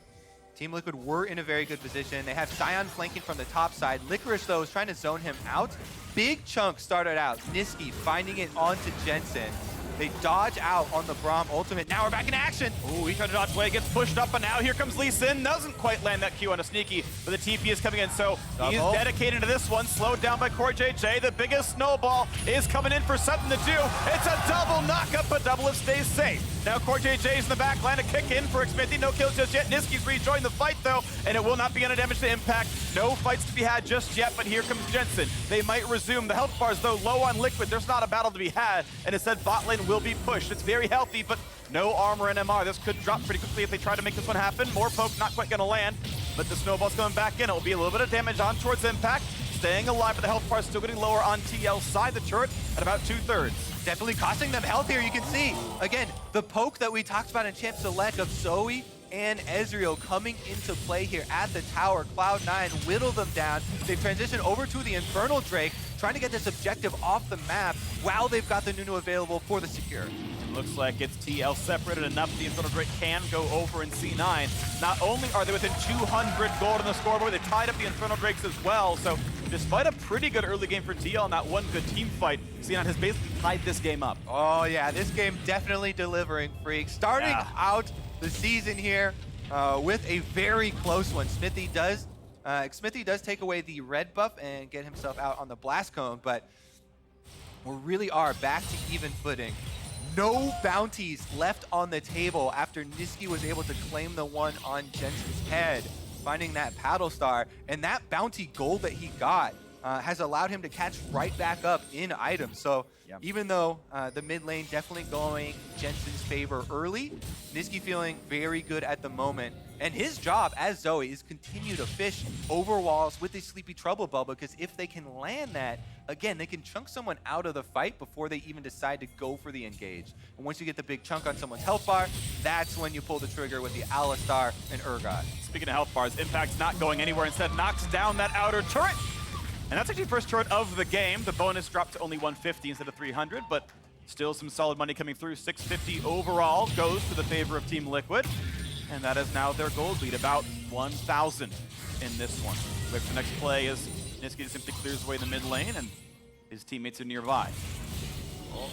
Team Liquid were in a very good position. They have Sion flanking from the top side. Licorice, though, is trying to zone him out. Big chunk started out. Nisqy finding it onto Jensen. They dodge out on the Braum ultimate. Now we're back in action. Ooh, he tried to dodge away, gets pushed up, and now here comes Licorice. Doesn't quite land that Q on a Sneaky, but the TP is coming in, so he is dedicated to this one. Slowed down by CoreJJ. The biggest snowball is coming in for something to do. It's a double knockup, but Doublelift stays safe. Now CoreJJ is in the back line, a kick in for Xmithie. No kills just yet. Nisqy's rejoined the fight, though, and it will not be any damage to impact. No fights to be had just yet, but here comes Jensen. They might resume. The health bars, though, low on Liquid. There's not a battle to be had, and instead bot lane will be pushed. It's very healthy, but no armor and MR. This could drop pretty quickly if they try to make this one happen. More poke, not quite going to land, but the snowball's coming back in. It will be a little bit of damage on towards impact. Staying alive, but the health bar is still getting lower on TL side. The turret at about 2/3. Definitely costing them health here. You can see, again, the poke that we talked about in Champ Select of Zoe and Ezreal coming into play here at the tower. Cloud9 whittle them down. They've transitioned over to the Infernal Drake, trying to get this objective off the map while they've got the Nunu available for the secure. Looks like it's TL separated enough. The Infernal Drake can go over in C9. Not only are they within 200 gold on the scoreboard, they tied up the Infernal Drakes as well. So despite a pretty good early game for TL and that one good team fight, C9 has basically tied this game up. Oh yeah, this game definitely delivering, Freak. Starting out the season here with a very close one. Xmithie does take away the red buff and get himself out on the blast cone, but we really are back to even footing. No bounties left on the table after Nisqy was able to claim the one on Jensen's head, finding that paddle star, and that bounty gold that he got has allowed him to catch right back up in items. So even though the mid lane definitely going Jensen's favor early, Nisqy feeling very good at the moment. And his job as Zoe is continue to fish over walls with the Sleepy Trouble bubble, because if they can land that, again, they can chunk someone out of the fight before they even decide to go for the engage. And once you get the big chunk on someone's health bar, that's when you pull the trigger with the Alistar and Urgot. Speaking of health bars, Impact's not going anywhere. Instead, knocks down that outer turret. And that's actually first turret of the game. The bonus dropped to only 150 instead of 300, but still some solid money coming through. 650 overall goes to the favor of Team Liquid. And that is now their gold lead, about 1,000 in this one. Wait for the next play as Nisqy simply clears away the mid lane and his teammates are nearby. All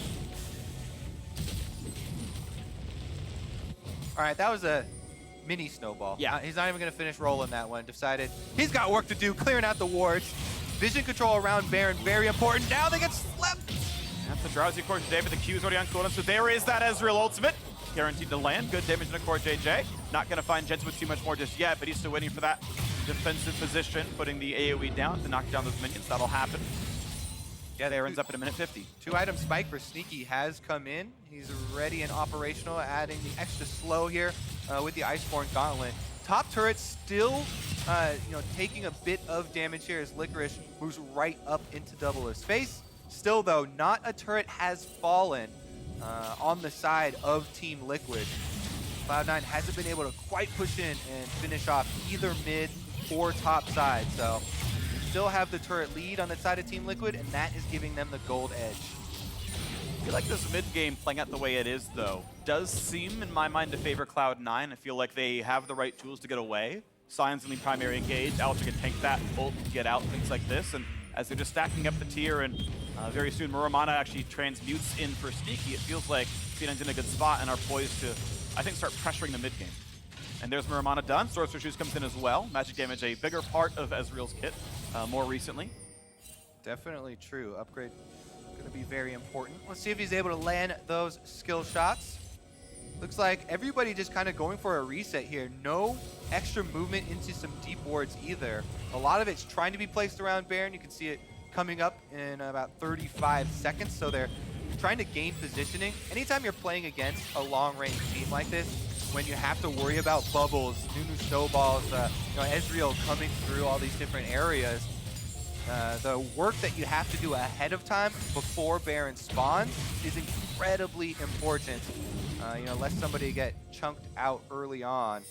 right, that was a mini snowball. Yeah. He's not even going to finish rolling that one. Decided he's got work to do, clearing out the wards. Vision control around Baron, very important. Now they get slept. That's the drowsy CoreJJ, but the Q's already on cooldown. So there is that Ezreal ultimate. Guaranteed to land. Good damage in a CoreJJ. Not going to find Jensen with too much more just yet, but he's still waiting for that defensive position, putting the AoE down to knock down those minions. That'll happen. Yeah, there ends up at a minute 50. 2-item spike for Nisqy has come in. He's ready and operational, adding the extra slow here with the Iceborne Gauntlet. Top turret still taking a bit of damage here as Licorice moves right up into Doublelift's face. Still though, not a turret has fallen on the side of Team Liquid. Cloud9 hasn't been able to quite push in and finish off either mid or top side. So still have the turret lead on the side of Team Liquid, and that is giving them the gold edge. I feel like this mid-game playing out the way it is, though, does seem, in my mind, to favor Cloud9. I feel like they have the right tools to get away. Sion's in the primary engage. Alistar can tank that, ult, get out, things like this. And as they're just stacking up the tier, and very soon Muramana actually transmutes in for Sneaky, it feels like Sion's in a good spot and are poised to, I think, start pressuring the mid-game. And there's Muramana done. Sorcerer Shoes comes in as well. Magic damage, a bigger part of Ezreal's kit more recently. Definitely true. Upgrade going to be very important. Let's see if he's able to land those skill shots. Looks like everybody just kind of going for a reset here. No extra movement into some deep wards either. A lot of it's trying to be placed around Baron. You can see it coming up in about 35 seconds. So they're trying to gain positioning. Anytime you're playing against a long-range team like this, when you have to worry about bubbles, Nunu snowballs, Ezreal coming through all these different areas, the work that you have to do ahead of time before Baron spawns is incredibly important. Let somebody get chunked out early on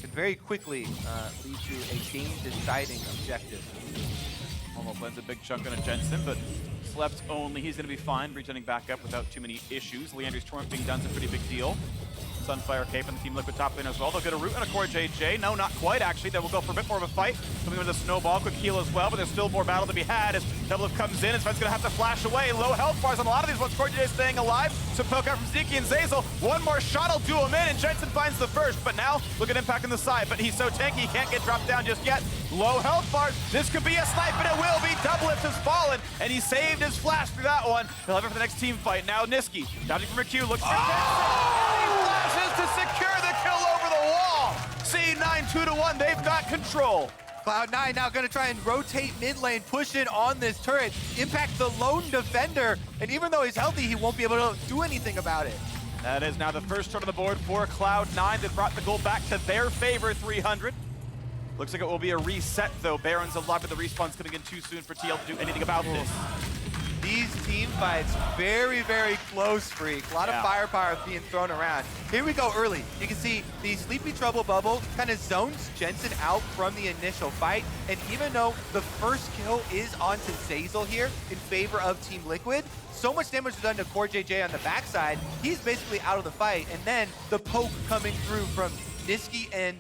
can very quickly lead to a game-deciding objective. Almost lands a big chunk on a Jensen, but slept only. He's going to be fine, returning back up without too many issues. Leandry's Torrent being done's a pretty big deal. Sunfire Cape and the Team Liquid top lane as well. They'll get a root and a CoreJJ. No, not quite, actually. They will go for a bit more of a fight. Coming with a snowball, quick heal as well, but there's still more battle to be had as Doublelift comes in, and Sven's gonna have to flash away. Low health bars on a lot of these ones. CoreJJ staying alive. Some poke out from Zeke and Zeyzal. One more shot will do him in, and Jensen finds the first, but now look at Impact on the side, but he's so tanky he can't get dropped down just yet. Low health bars. This could be a snipe, and it will be. Doublelift has fallen, and he saved his flash through that one. He'll have it for the next team fight. Now Nisqy, dodging from a Q, looks for Jensen. He flashes to secure the kill over the wall. C9 2-1, they've got control. Cloud9 now going to try and rotate mid lane, push in on this turret, impact the lone defender, and even though he's healthy, he won't be able to do anything about it. That is now the first turn on the board for Cloud9 that brought the goal back to their favor, 300. Looks like it will be a reset, though. Baron's alive, but the respawn's coming in too soon for TL to do anything about this. These team fights, very, very close, Freak. A lot of firepower being thrown around. Here we go early. You can see the Sleepy Trouble bubble kind of zones Jensen out from the initial fight. And even though the first kill is onto Zeyzal here in favor of Team Liquid, so much damage is done to CoreJJ on the backside, he's basically out of the fight. And then the poke coming through from Nisqy and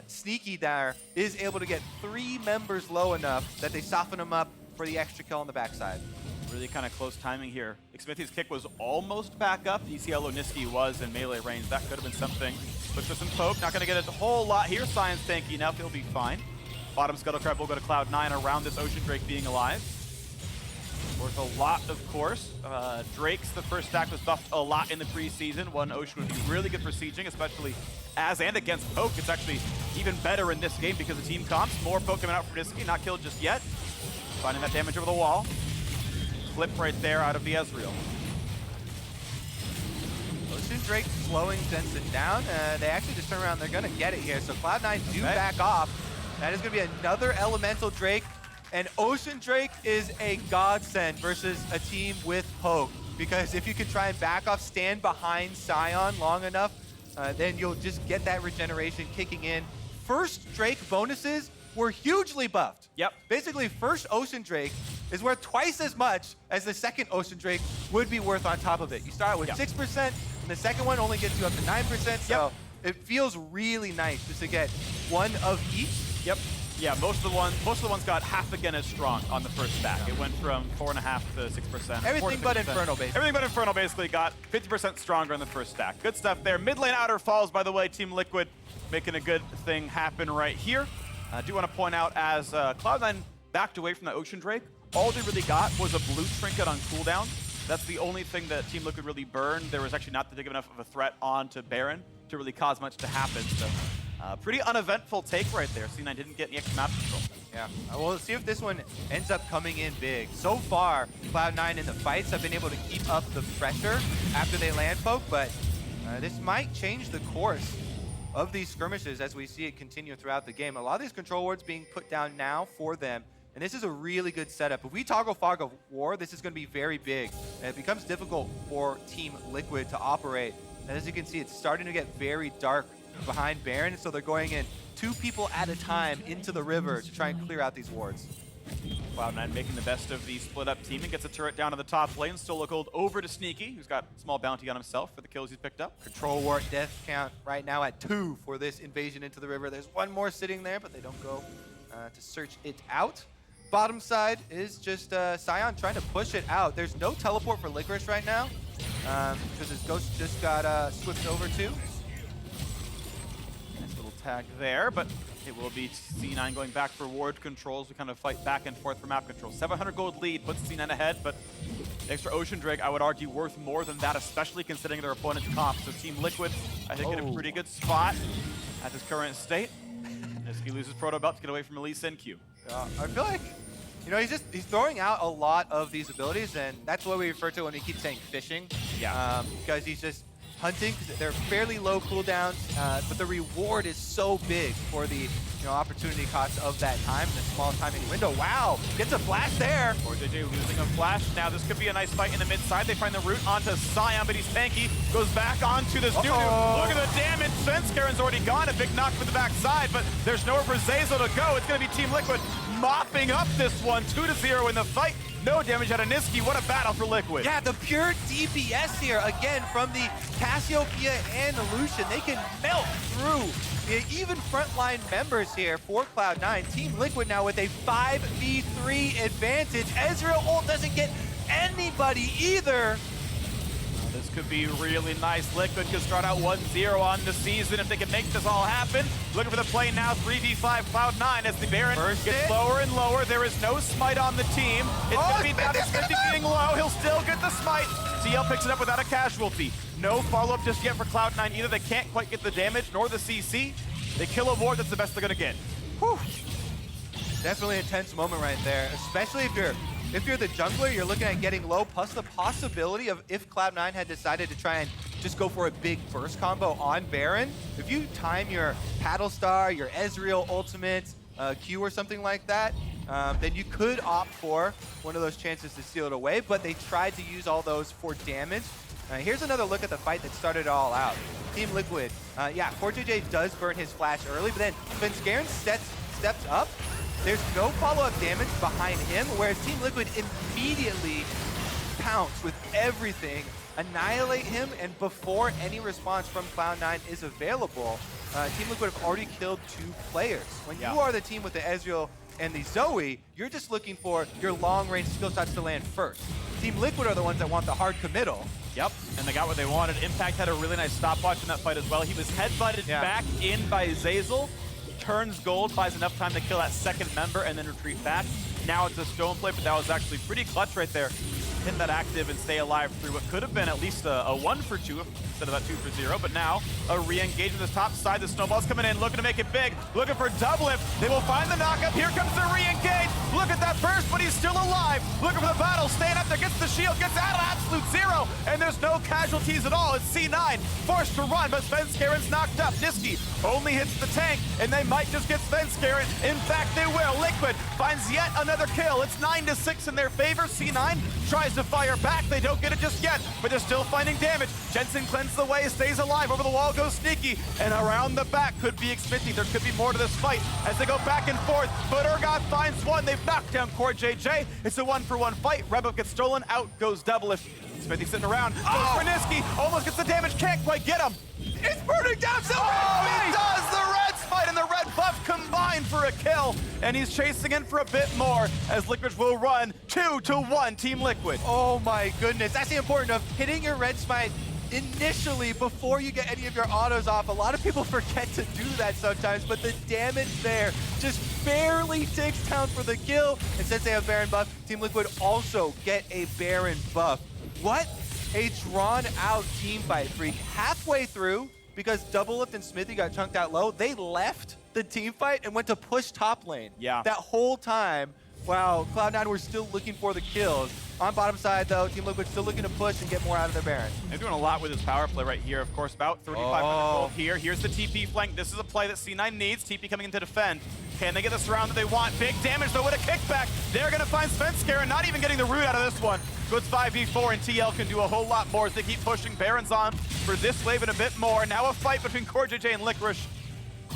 Sneaky there is able to get 3 members low enough that they soften him up for the extra kill on the backside. Really kind of close timing here. Xmithie's kick was almost back up. You see how low Nisqy was in melee range. That could have been something. Looks for some poke. Not going to get a whole lot here. Sion's tanky enough. He'll be fine. Bottom Scuttle Crab will go to Cloud9 around this Ocean Drake being alive. Worth a lot, of course. Drake's, the first stack, was buffed a lot in the preseason. One Ocean would be really good for sieging, especially as and against poke. It's actually even better in this game because of team comps. More poke coming out from Nisqy. Not killed just yet. finding that damage over the wall. Flip right there out of the Ezreal. Lucian Drake slowing Jensen down. They actually just turn around. They're going to get it here. So Cloud9 do back off. That is going to be another Elemental Drake. And Ocean Drake is a godsend versus a team with Poke. Because if you can try and back off, stand behind Sion long enough, then you'll just get that regeneration kicking in. First Drake bonuses were hugely buffed. Yep. Basically, first Ocean Drake is worth twice as much as the second Ocean Drake would be worth on top of it. You start with 6%, and the second one only gets you up to 9%, so it feels really nice just to get one of each. Yep. Yeah, most of the ones got half again as strong on the first stack. It went from 4.5 to 6%. Everything but Infernal, basically. Everything but Infernal basically got 50% stronger in the first stack. Good stuff there. Mid lane outer falls, by the way. Team Liquid making a good thing happen right here. I do want to point out as Cloud9 backed away from the Ocean Drake, all they really got was a blue trinket on cooldown. That's the only thing that Team Liquid really burned. There was actually not big enough of a threat onto Baron to really cause much to happen. So pretty uneventful take right there. C9 didn't get any extra map control. Yeah, well, let's see if this one ends up coming in big. So far, Cloud9 in the fights have been able to keep up the pressure after they land poke, but this might change the course of these skirmishes as we see it continue throughout the game. A lot of these control wards being put down now for them, and this is a really good setup. If we toggle Fog of War, this is going to be very big, and it becomes difficult for Team Liquid to operate. And as you can see, it's starting to get very dark behind Baron, so they're going in 2 people at a time into the river to try and clear out these wards. Cloud9 making the best of the split-up team and gets a turret down to the top lane. Still look gold over to Nisqy, who's got a small bounty on himself for the kills he's picked up. Control ward death count right now at 2 for this invasion into the river. There's one more sitting there, but they don't go to search it out. Bottom side is just Sion trying to push it out. There's no teleport for Licorice right now because his ghost just got swift over too. Nice little tag there, but it will be C9 going back for ward controls. We kind of fight back and forth for map control. 700 gold lead puts C9 ahead, but extra Ocean Drake, I would argue, worth more than that, especially considering their opponent's comp. So Team Liquid, I think, in a pretty good spot at this current state. Nisqy loses Proto Belt to get away from Elise and Q. I feel like, you know, he's throwing out a lot of these abilities, and that's what we refer to when we keep saying fishing. Yeah. Because he's just hunting. They're fairly low cooldowns, but the reward is so big for the opportunity cost of that time in a small timing window. Wow, gets a flash there. CoreJJ losing a flash. Now this could be a nice fight in the mid side. They find the route onto Sion, but he's tanky. Goes back onto this Nunu. Look at the damage. Svenskeren's already gone. A big knock for the backside, but there's nowhere for Zeyzal to go. It's going to be Team Liquid mopping up this one. 2-0 in the fight. No damage out of Nisqy. What a battle for Liquid. Yeah, the pure DPS here, again, from the Cassiopeia and the Lucian. They can melt through the even frontline members here for Cloud9. Team Liquid now with a 5v3 advantage. Ezreal ult doesn't get anybody either. This could be really nice. Liquid could start out 1-0 on the season if they can make this all happen. Looking for the play now, 3v5 Cloud9 as the Baron gets lower and lower. There is no smite on the team. It's going to be down to Xmithie getting low. He'll still get the smite. CL picks it up without a casualty. No follow-up just yet for Cloud9 either. They can't quite get the damage nor the CC. They kill a ward, that's the best they're going to get. Whew. Definitely a tense moment right there, especially if you're the jungler, you're looking at getting low, plus the possibility of if Cloud9 had decided to try and just go for a big burst combo on Baron, if you time your Paddle Star, your Ezreal ultimate, Q or something like that, then you could opt for one of those chances to steal it away, but they tried to use all those for damage. Here's another look at the fight that started it all out. Team Liquid, yeah, CoreJJ does burn his flash early, but then Svenskeren steps up. There's no follow-up damage behind him, whereas Team Liquid immediately pounce with everything, annihilate him, and before any response from Cloud9 is available, Team Liquid have already killed 2 players. When you are the team with the Ezreal and the Zoe, you're just looking for your long-range skill shots to land first. Team Liquid are the ones that want the hard committal. Yep, and they got what they wanted. Impact had a really nice stopwatch in that fight as well. He was headbutted back in by Zeyzal. Turns gold, buys enough time to kill that second member and then retreat back. Now it's a stone play, but that was actually pretty clutch right there. hit that active and stay alive through what could have been at least a 1 for 2 instead of that 2 for 0. But now a re-engage on this top side. The snowball's coming in, looking to make it big, looking for Doublelift. They will find the knockup. Here comes the re-engage. Look at that burst, but he's still alive. Looking for the battle, staying up there, gets the shield, gets out of absolute zero, and there's no casualties at all. It's C9 forced to run, but Svenskeren's knocked up. Nisqy only hits the tank, and they might just get Svenskeren. In fact, they will. Liquid finds yet another kill. It's 9-6 in their favor. C9 tries to fire back. They don't get it just yet, but they're still finding damage. Jensen cleanses the way, stays alive. Over the wall goes Sneaky, and around the back could be Xmithie. There could be more to this fight as they go back and forth, but Urgot finds one. They've knocked down CoreJJ. It's a 1-for-1 fight. Rebel gets stolen. Out goes Doublelift. Xmithie sitting around. Goes for Nisqy. Almost gets the damage. Can't quite get him. It's burning down. He does. The Reds fight and the red buff combined for a kill. And he's chasing in for a bit more as Licorice will run 2-1 Team Liquid. Oh my goodness. That's the importance of hitting your red smite initially before you get any of your autos off. A lot of people forget to do that sometimes, but the damage there just barely takes down for the kill. And since they have Baron buff, Team Liquid also get a Baron buff. What a drawn out team fight, Freak. Halfway through, because Doublelift and Xmithie got chunked out low, they left the team fight and went to push top lane. Yeah. That whole time, while Cloud9 were still looking for the kills. On bottom side, though, Team Liquid still looking to push and get more out of their Baron. They're doing a lot with this power play right here. Of course, about 3,500 gold here. Here's the TP flank. This is a play that C9 needs. TP coming in to defend. Can they get the surround that they want? Big damage, though, with a kickback. They're going to find Svenskeren, not even getting the root out of this one. So it's 5v4, and TL can do a whole lot more as they keep pushing Barons on for this wave and a bit more. Now a fight between CoreJJ and Licorice.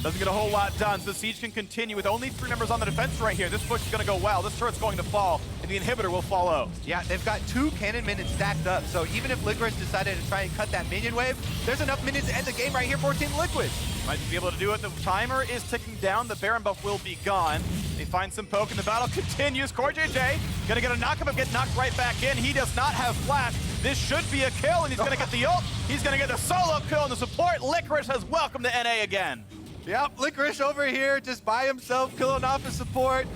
Doesn't get a whole lot done, so the siege can continue with only 3 members on the defense right here. This push is going to go well. This turret's going to fall, and the inhibitor will follow. Yeah, they've got 2 cannon minions stacked up, so even if Licorice decided to try and cut that minion wave, there's enough minions to end the game right here for Team Liquid. Might be able to do it. The timer is ticking down. The Baron buff will be gone. They find some poke, and the battle continues. CoreJJ gonna get a knockup and get knocked right back in. He does not have flash. This should be a kill, and he's gonna get the ult. He's gonna get the solo kill and the support. Licorice has welcomed the NA again. Yep, Licorice over here just by himself, killing off his support.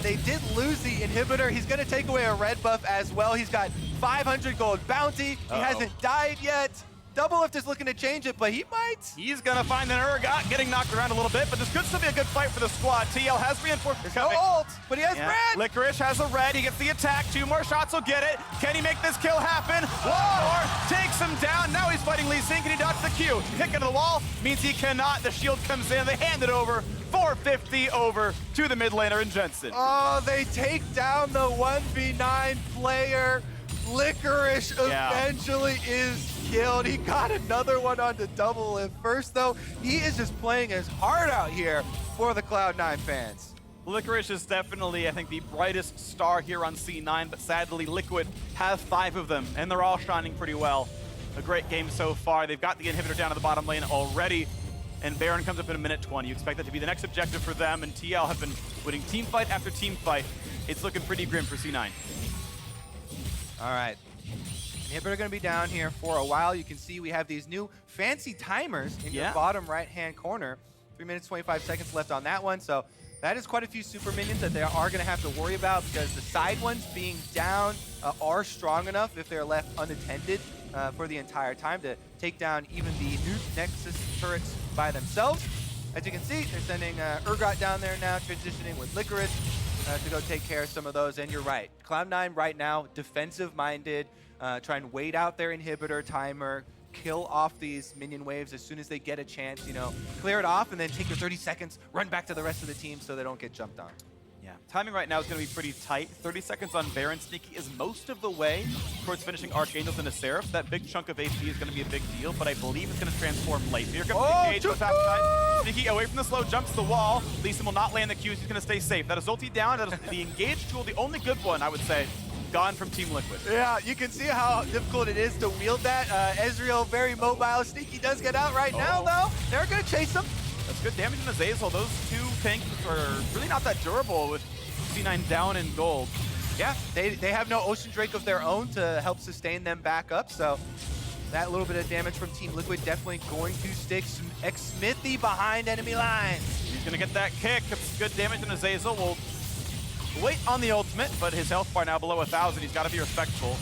They did lose the inhibitor. He's gonna take away a red buff as well. He's got 500 gold bounty. He hasn't died yet. Doublelift is looking to change it, but he might. He's gonna find an Urgot, getting knocked around a little bit, but this could still be a good fight for the squad. TL has reinforcements coming. No ult, but he has red. Licorice has a red, he gets the attack, 2 more shots will get it. Can he make this kill happen? One more, takes him down. Now he's fighting Lee Sin. Can he dodge the Q? Kick into the wall, means he cannot. The shield comes in, they hand it over. 450 over to the mid laner in Jensen. Oh, they take down the 1v9 player. Licorice eventually is killed. He got another one onto Doublelift. First, though, he is just playing his heart out here for the Cloud9 fans. Licorice is definitely, I think, the brightest star here on C9, but sadly, Liquid have 5 of them, and they're all shining pretty well. A great game so far. They've got the inhibitor down to the bottom lane already, and Baron comes up in a minute 20. You expect that to be the next objective for them, and TL have been winning team fight after team fight. It's looking pretty grim for C9. All right. Inhibitor gonna be down here for a while. You can see we have these new fancy timers in your bottom right-hand corner. 3 minutes, 25 seconds left on that one. So that is quite a few super minions that they are gonna have to worry about because the side ones being down are strong enough if they're left unattended for the entire time to take down even the new Nexus turrets by themselves. As you can see, they're sending Urgot down there now, transitioning with Licorice to go take care of some of those. And you're right, Cloud9 right now, defensive-minded, try and wait out their inhibitor timer, kill off these minion waves as soon as they get a chance, you know, clear it off and then take your 30 seconds, run back to the rest of the team so they don't get jumped on. Yeah, timing right now is going to be pretty tight. 30 seconds on Baron. Sneaky is most of the way towards finishing Archangels into Seraph. That big chunk of AP is going to be a big deal, but I believe it's going to transform late. Here comes the engage on the top side. Sneaky away from the slow, jumps the wall. Lee Sin will not land the Qs. He's going to stay safe. That is ulti down. That is the engage tool, the only good one, I would say, gone from Team Liquid. Yeah, you can see how difficult it is to wield that. Ezreal, very mobile. Sneaky does get out right now, though. They're going to chase him. That's good damage in the Zeyzal. Those 2 tanks are really not that durable with C9 down in gold. Yeah, they have no Ocean Drake of their own to help sustain them back up, so that little bit of damage from Team Liquid definitely going to stick. Xmithie behind enemy lines. He's going to get that kick. It's good damage in the Zeyzal. Will wait on the ultimate, but his health bar now below 1,000. He's got to be respectful.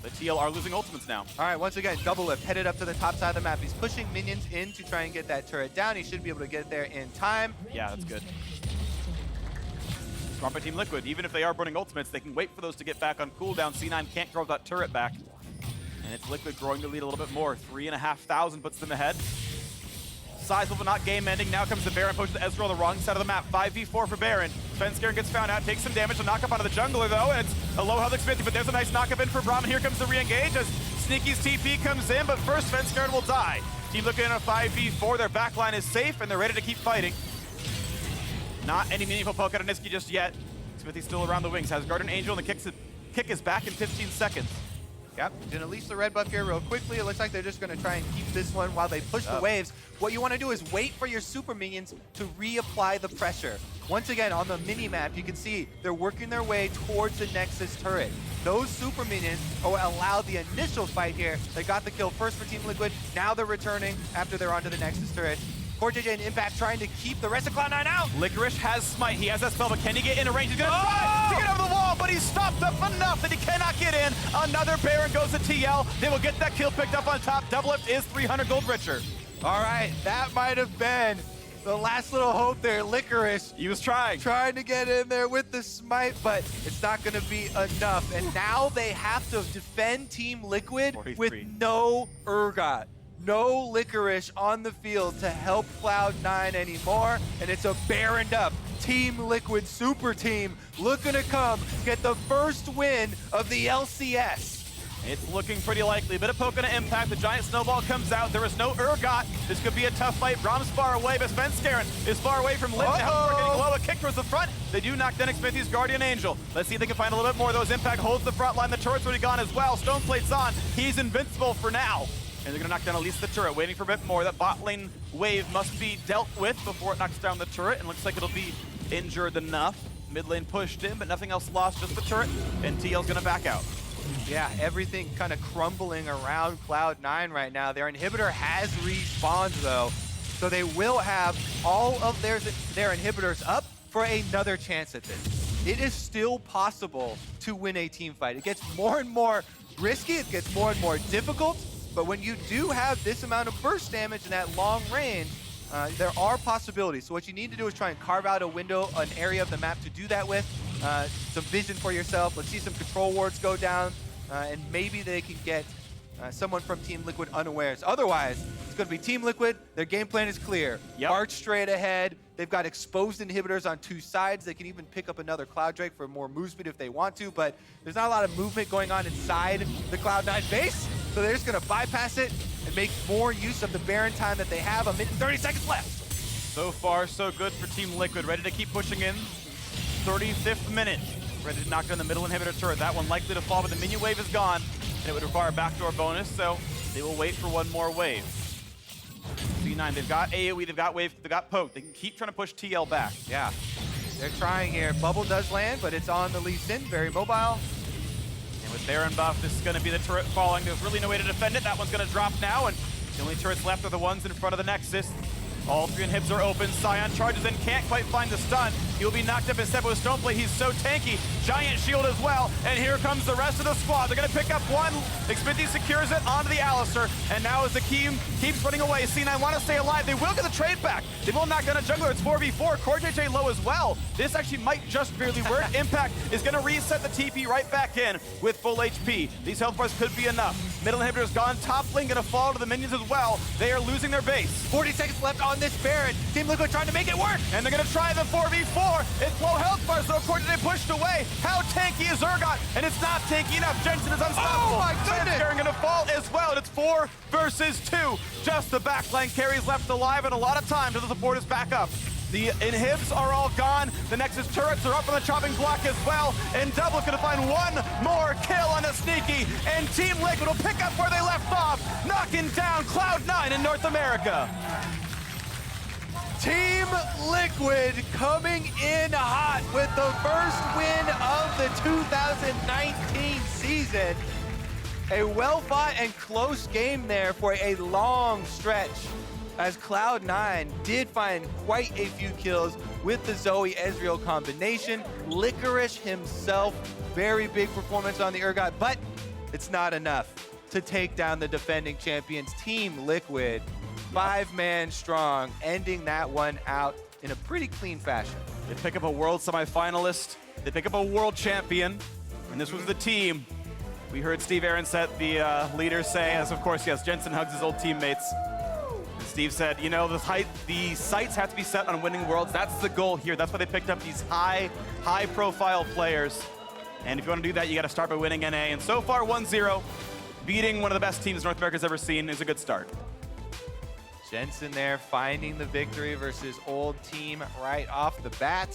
The TL are losing ultimates now. All right, once again, Doublelift headed up to the top side of the map. He's pushing minions in to try and get that turret down. He should be able to get there in time. Yeah, that's good. Smart by Team Liquid. Even if they are burning ultimates, they can wait for those to get back on cooldown. C9 can't grow that turret back. And it's Liquid growing the lead a little bit more. 3,500 puts them ahead. Sizable, but not game-ending. Now comes the Baron, pushes the Ezreal on the wrong side of the map. 5v4 for Baron. Svenskeren gets found out, takes some damage. A knock-up onto the jungler, though, and it's a low-health Xmithie, but there's a nice knock-up in for Braum, and here comes the re-engage as Sneaky's TP comes in, but first Svenskeren will die. Team looking at a 5v4. Their backline is safe, and they're ready to keep fighting. Not any meaningful poke out of Nisqy just yet. Xmithie's still around the wings, has Guardian Angel, and the kick is back in 15 seconds. Yep, gonna leash the red buff here real quickly. It looks like they're just gonna try and keep this one while they push the waves. What you wanna do is wait for your super minions to reapply the pressure. Once again, on the mini-map, you can see they're working their way towards the Nexus turret. Those super minions allowed the initial fight here. They got the kill first for Team Liquid. Now they're returning after they're onto the Nexus turret. CoreJJ and Impact trying to keep the rest of Cloud9 out. Licorice has Smite. He has that spell, but can he get in a range? He's gonna try to get over the wall, but he's stopped up enough that he cannot get in. Another Baron goes to TL. They will get that kill picked up on top. Doublelift is 300 gold richer. All right, that might have been the last little hope there. Licorice. He was trying to get in there with the Smite, but it's not gonna be enough. And now they have to defend Team Liquid 43. With no Urgot. No Licorice on the field to help Cloud9 anymore, and it's a Baroned up Team Liquid super team looking to come get the first win of the LCS. It's looking pretty likely. Bit of poke and impact. The giant snowball comes out. There is no Urgot. This could be a tough fight. Braum's far away, but Svenskeren is far away from Lit. Now we're getting low. A kick towards the front. They do knock down Xmithie's Guardian Angel. Let's see if they can find a little bit more of those. Impact holds the front line. The turret's already gone as well. Stoneplate's on. He's invincible for now. And they're gonna knock down at least the turret, waiting for a bit more. That bot lane wave must be dealt with before it knocks down the turret, and looks like it'll be injured enough. Mid lane pushed in, but nothing else lost, just the turret, and TL's gonna back out. Yeah, everything kind of crumbling around Cloud9 right now. Their inhibitor has respawned though, so they will have all of their inhibitors up for another chance at this. It is still possible to win a team fight. It gets more and more risky, it gets more and more difficult, but when you do have this amount of burst damage in that long range, there are possibilities. So what you need to do is try and carve out a window, an area of the map to do that with. Some vision for yourself. Let's see some control wards go down, and maybe they can get someone from Team Liquid unawares. Otherwise, it's going to be Team Liquid. Their game plan is clear. March straight ahead. They've got exposed inhibitors on two sides. They can even pick up another Cloud Drake for more move speed if they want to, but there's not a lot of movement going on inside the Cloud9 base, so they're just going to bypass it and make more use of the Baron time that they have. A minute and 30 seconds left. So far, so good for Team Liquid. Ready to keep pushing in. 35th minute. Ready to knock down the middle inhibitor turret. That one likely to fall, but the minion wave is gone, and it would require a backdoor bonus, so they will wait for one more wave. C9, they've got AoE, they've got wave, they've got poke. They can keep trying to push TL back. Yeah, they're trying here. Bubble does land, but it's on the Lee Sin, very mobile. And with Baron buff, this is going to be the turret falling. There's really no way to defend it. That one's going to drop now, and the only turrets left are the ones in front of the Nexus. All three inhibs are open. Sion charges in, can't quite find the stun. He'll be knocked up instead with Stoneplate. He's so tanky. Giant shield as well. And here comes the rest of the squad. They're going to pick up one. Xmithie secures it onto the Alistar. And now as the team keeps running away, C9 want to stay alive. They will get the trade back. They will knock down a jungler. It's 4v4. CoreJJ low as well. This actually might just barely work. Impact is going to reset the TP right back in with full HP. These health bars could be enough. Middle inhibitor's gone. Top lane going to fall to the minions as well. They are losing their base. 40 seconds left on this Baron. Team Liquid trying to make it work. And they're going to try the 4v4. It's low health bars, so CoreJJ pushed away. How tanky is Urgot? And it's not tanky enough. Jensen is unstoppable. Oh my goodness. Svenskeren going to fall as well. And it's 4 versus 2. Just the backline carries left alive, and a lot of time till the support is back up. The inhibs are all gone. The Nexus turrets are up on the chopping block as well. And Double going to find one more kill on a Sneaky. And Team Liquid will pick up where they left off, knocking down Cloud9 in North America. Team Liquid coming in hot with the first win of the 2019 season. A well-fought and close game there for a long stretch. as Cloud9 did find quite a few kills with the Zoe Ezreal combination. Licorice himself, very big performance on the Urgot, but it's not enough to take down the defending champions. Team Liquid, 5-man strong, ending that one out in a pretty clean fashion. They pick up a world semifinalist, they pick up a world champion, and this was the team. We heard Steve Aronset, the leader, say, as of course, yes, Jensen hugs his old teammates. Steve said, you know, the sights have to be set on winning worlds. That's the goal here. That's why they picked up these high-profile players. And if you want to do that, you got to start by winning NA. And so far, 1-0, beating one of the best teams North America's ever seen is a good start. Jensen there finding the victory versus old team right off the bat.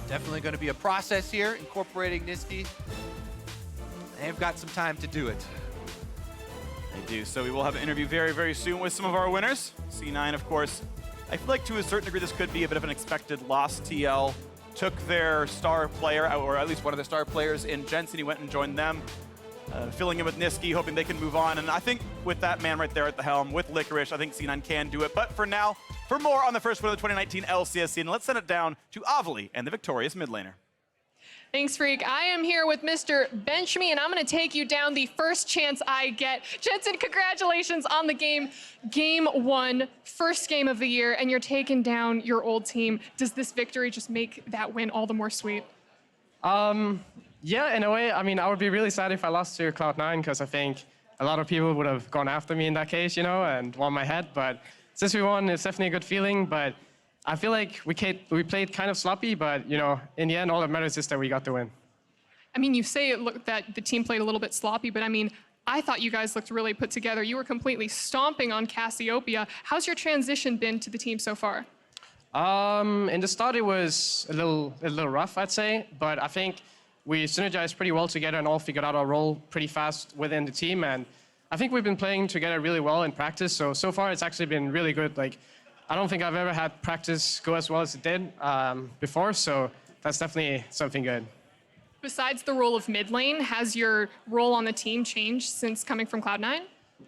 Definitely going to be a process here, incorporating Nisqy. They've got some time to do it. They do. So we will have an interview very, very soon with some of our winners. C9, of course. I feel like to a certain degree this could be a bit of an expected loss. TL took their star player, or at least one of their star players in Jensen. He went and joined them, filling in with Nisqy, hoping they can move on. And I think with that man right there at the helm, with Licorice, I think C9 can do it. But for now, for more on the first win of the 2019 LCS season, let's send it down to Avli and the victorious mid laner. Thanks, Freak. I am here with Mr. Bench Me, and I'm going to take you down the first chance I get. Jensen, congratulations on the game. Game 1, first game of the year, and you're taking down your old team. Does this victory just make that win all the more sweet? Yeah, in a way. I mean, I would be really sad if I lost to Cloud9, because I think a lot of people would have gone after me in that case, you know, and won my head. But since we won, it's definitely a good feeling. But I feel like we played kind of sloppy, but, you know, in the end, all that matters is that we got the win. I mean, you say that the team played a little bit sloppy, but I mean, I thought you guys looked really put together. You were completely stomping on Cassiopeia. How's your transition been to the team so far? In the start, it was a little rough, I'd say, but I think we synergized pretty well together and all figured out our role pretty fast within the team. And I think we've been playing together really well in practice. So far, it's actually been really good. Like, I don't think I've ever had practice go as well as it did before, so that's definitely something good. Besides the role of mid lane, has your role on the team changed since coming from Cloud9?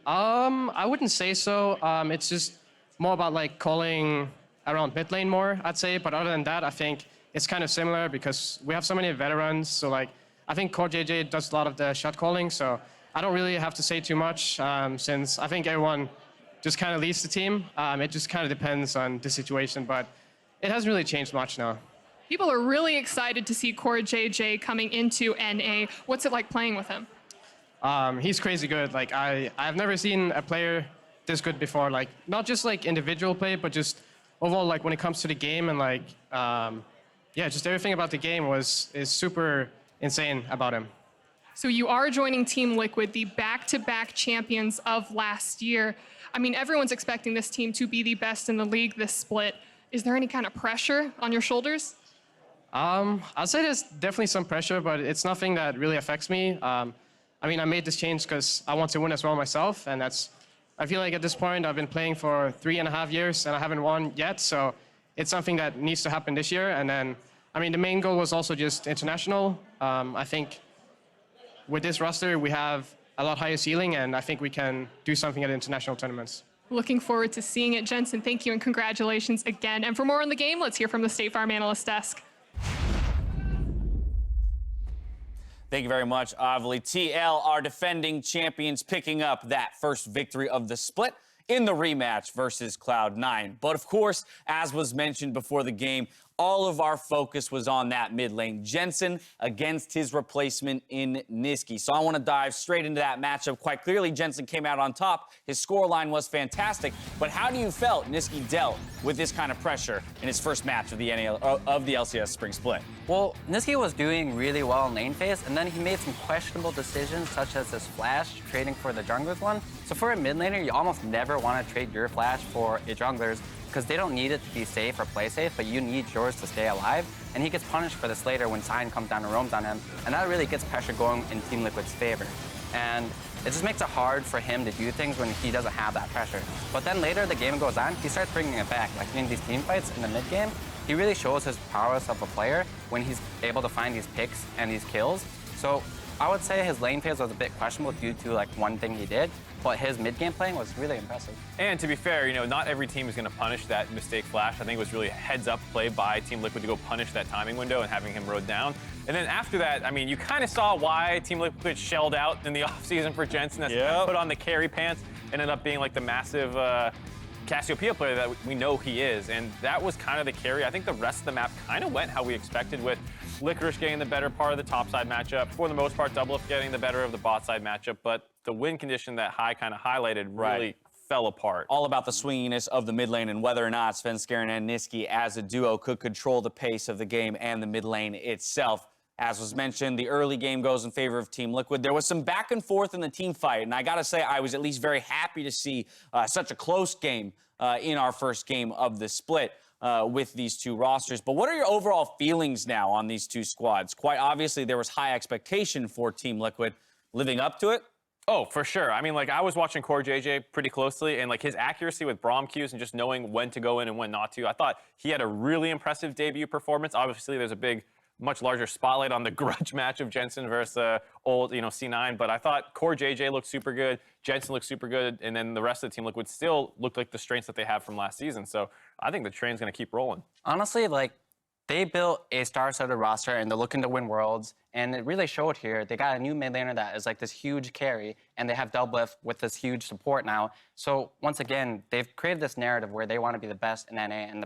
I wouldn't say so. It's just more about like calling around mid lane more, I'd say. But other than that, I think it's kind of similar because we have so many veterans. So like, I think CoreJJ does a lot of the shot calling, so I don't really have to say too much since I think everyone just kind of leads the team. It just kind of depends on the situation, but it hasn't really changed much now. People are really excited to see CoreJJ coming into NA. What's it like playing with him? He's crazy good. Like I've never seen a player this good before. Like not just like individual play, but just overall like when it comes to the game and like yeah, just everything about the game is super insane about him. So you are joining Team Liquid, the back-to-back champions of last year. I mean, everyone's expecting this team to be the best in the league this split. Is there any kind of pressure on your shoulders? I'd say there's definitely some pressure, but it's nothing that really affects me. I mean, I made this change because I want to win as well myself, and I feel like at this point I've been playing for 3.5 years and I haven't won yet, so it's something that needs to happen this year. And then, I mean, the main goal was also just international. I think with this roster, we have a lot higher ceiling, and I think we can do something at international tournaments. Looking forward to seeing it. Jensen, thank you and congratulations again. And for more on the game, let's hear from the State Farm Analyst Desk. Thank you very much, Avli. TL, our defending champions, picking up that first victory of the split in the rematch versus Cloud9. But of course, as was mentioned before the game, all of our focus was on that mid lane. Jensen against his replacement in Nisqy. So I want to dive straight into that matchup. Quite clearly, Jensen came out on top. His scoreline was fantastic. But how do you felt Nisqy dealt with this kind of pressure in his first match of the LCS Spring Split? Well, Nisqy was doing really well in lane phase, and then he made some questionable decisions, such as this flash, trading for the jungler's one. So for a mid laner, you almost never want to trade your flash for a jungler's, because they don't need it to be safe or play safe, but you need yours to stay alive. And he gets punished for this later when Sion comes down and roams on him, and that really gets pressure going in Team Liquid's favor. And it just makes it hard for him to do things when he doesn't have that pressure. But then later the game goes on, he starts bringing it back. Like in these team fights in the mid game, he really shows his prowess of a player when he's able to find these picks and these kills. So I would say his lane phase was a bit questionable due to like one thing he did, but his mid-game playing was really impressive. And to be fair, you know, not every team is going to punish that mistake flash. I think it was really a heads-up play by Team Liquid to go punish that timing window and having him rode down. And then after that, I mean, you kind of saw why Team Liquid shelled out in the offseason for Jensen. That's put on the carry pants, ended up being like the massive Cassiopeia player that we know he is. And that was kind of the carry. I think the rest of the map kind of went how we expected, with Licorice getting the better part of the top side matchup. For the most part, Doublelift getting the better of the bot side matchup. But the win condition that Hai kind of highlighted really fell apart. All about the swinginess of the mid lane and whether or not Svenskeren and Nisqy as a duo could control the pace of the game and the mid lane itself. As was mentioned, the early game goes in favor of Team Liquid. There was some back and forth in the team fight, and I gotta say, I was at least very happy to see such a close game in our first game of the split with these two rosters. But what are your overall feelings now on these two squads? Quite obviously, there was high expectation for Team Liquid. Living up to it? Oh, for sure. I mean, like, I was watching CoreJJ pretty closely, and like his accuracy with Braum Qs and just knowing when to go in and when not to. I thought he had a really impressive debut performance. Obviously, there's a much larger spotlight on the grudge match of Jensen versus old, C9. But I thought CoreJJ looked super good, Jensen looked super good, and then the rest of the Team Liquid still looked like the strengths that they have from last season. So I think the train's going to keep rolling. Honestly, like, they built a star-studded roster, and they're looking to win Worlds, and it really showed here. They got a new mid laner that is like this huge carry, and they have Doublelift with this huge support now. So once again, they've created this narrative where they want to be the best in NA and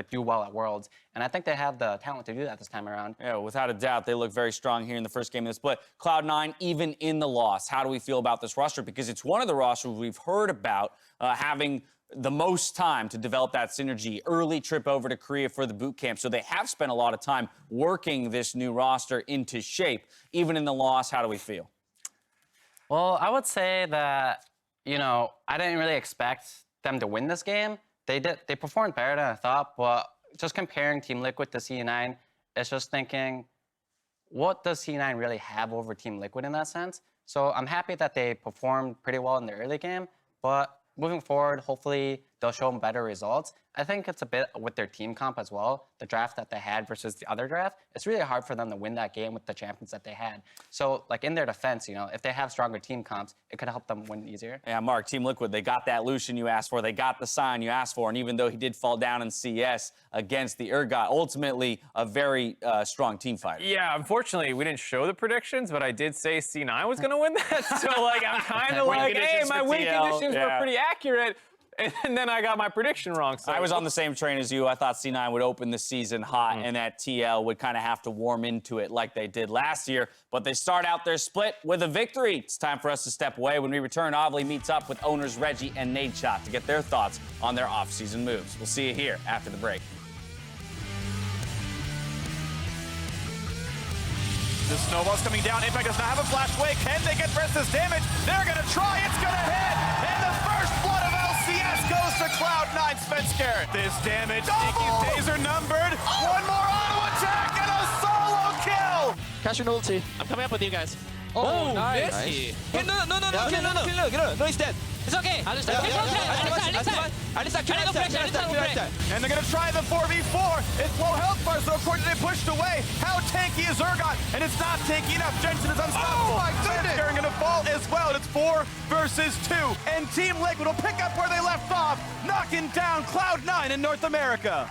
do well at Worlds. And I think they have the talent to do that this time around. Yeah, without a doubt, they look very strong here in the first game of the split. Cloud9, even in the loss, how do we feel about this roster? Because it's one of the rosters we've heard about having the most time to develop that synergy, early trip over to Korea for the boot camp. So they have spent a lot of time working this new roster into shape. Even in the loss, how do we feel? Well, I would say that, I didn't really expect them to win this game. They performed better than I thought, but just comparing Team Liquid to C9, it's just thinking, what does C9 really have over Team Liquid in that sense? So I'm happy that they performed pretty well in the early game, but moving forward, hopefully they'll show better results. I think it's a bit with their team comp as well, the draft that they had versus the other draft. It's really hard for them to win that game with the champions that they had. So, like, in their defense, if they have stronger team comps, it could help them win easier. Yeah, Mark, Team Liquid, they got that Lucian you asked for, they got the Sion you asked for, and even though he did fall down in CS against the Urgot, ultimately a very strong team fight. Yeah, unfortunately, we didn't show the predictions, but I did say C9 was going to win that. So, like, I'm kind of like, hey, my win conditions were pretty accurate. And then I got my prediction wrong. So I was on the same train as you. I thought C9 would open the season hot and that TL would kind of have to warm into it like they did last year. But they start out their split with a victory. It's time for us to step away. When we return, Ovly meets up with owners Reggie and Nadeshot to get their thoughts on their off-season moves. We'll see you here after the break. The snowball's coming down. Impact does not have a flash away. Can they get resistance damage? They're going to try. It's going to hit. And the first blood of LCS goes to Cloud9 Svenskeren. This damage. Nikki's days are numbered. One more auto attack and a solo kill. Catch an ulti. I'm coming up with you guys. Oh, nice. Hey, no, he's dead. It's okay. Alistar. And they're going to try the 4v4. It's low health bar, so according to they pushed away. How tanky is Urgot? And it's not tanky enough. Jensen is unstoppable. Oh my goodness. Svenskeren going to fall as well. And it's 4 versus 2. And Team Liquid will pick up where they left off, knocking down Cloud9 in North America.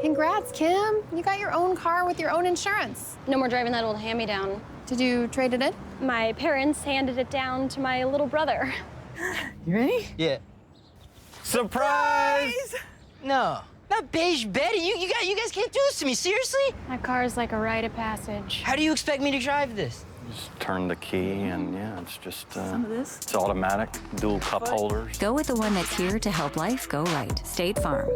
Congrats, Kim. You got your own car with your own insurance. No more driving that old hand-me-down. Did you trade it in? My parents handed it down to my little brother. You ready? Yeah. Surprise! No. Not beige Betty. You guys can't do this to me. Seriously? That car is like a rite of passage. How do you expect me to drive this? Just turn the key and yeah, it's just Some of this? It's automatic, dual cup holders. Go with the one that's here to help life go right. State Farm.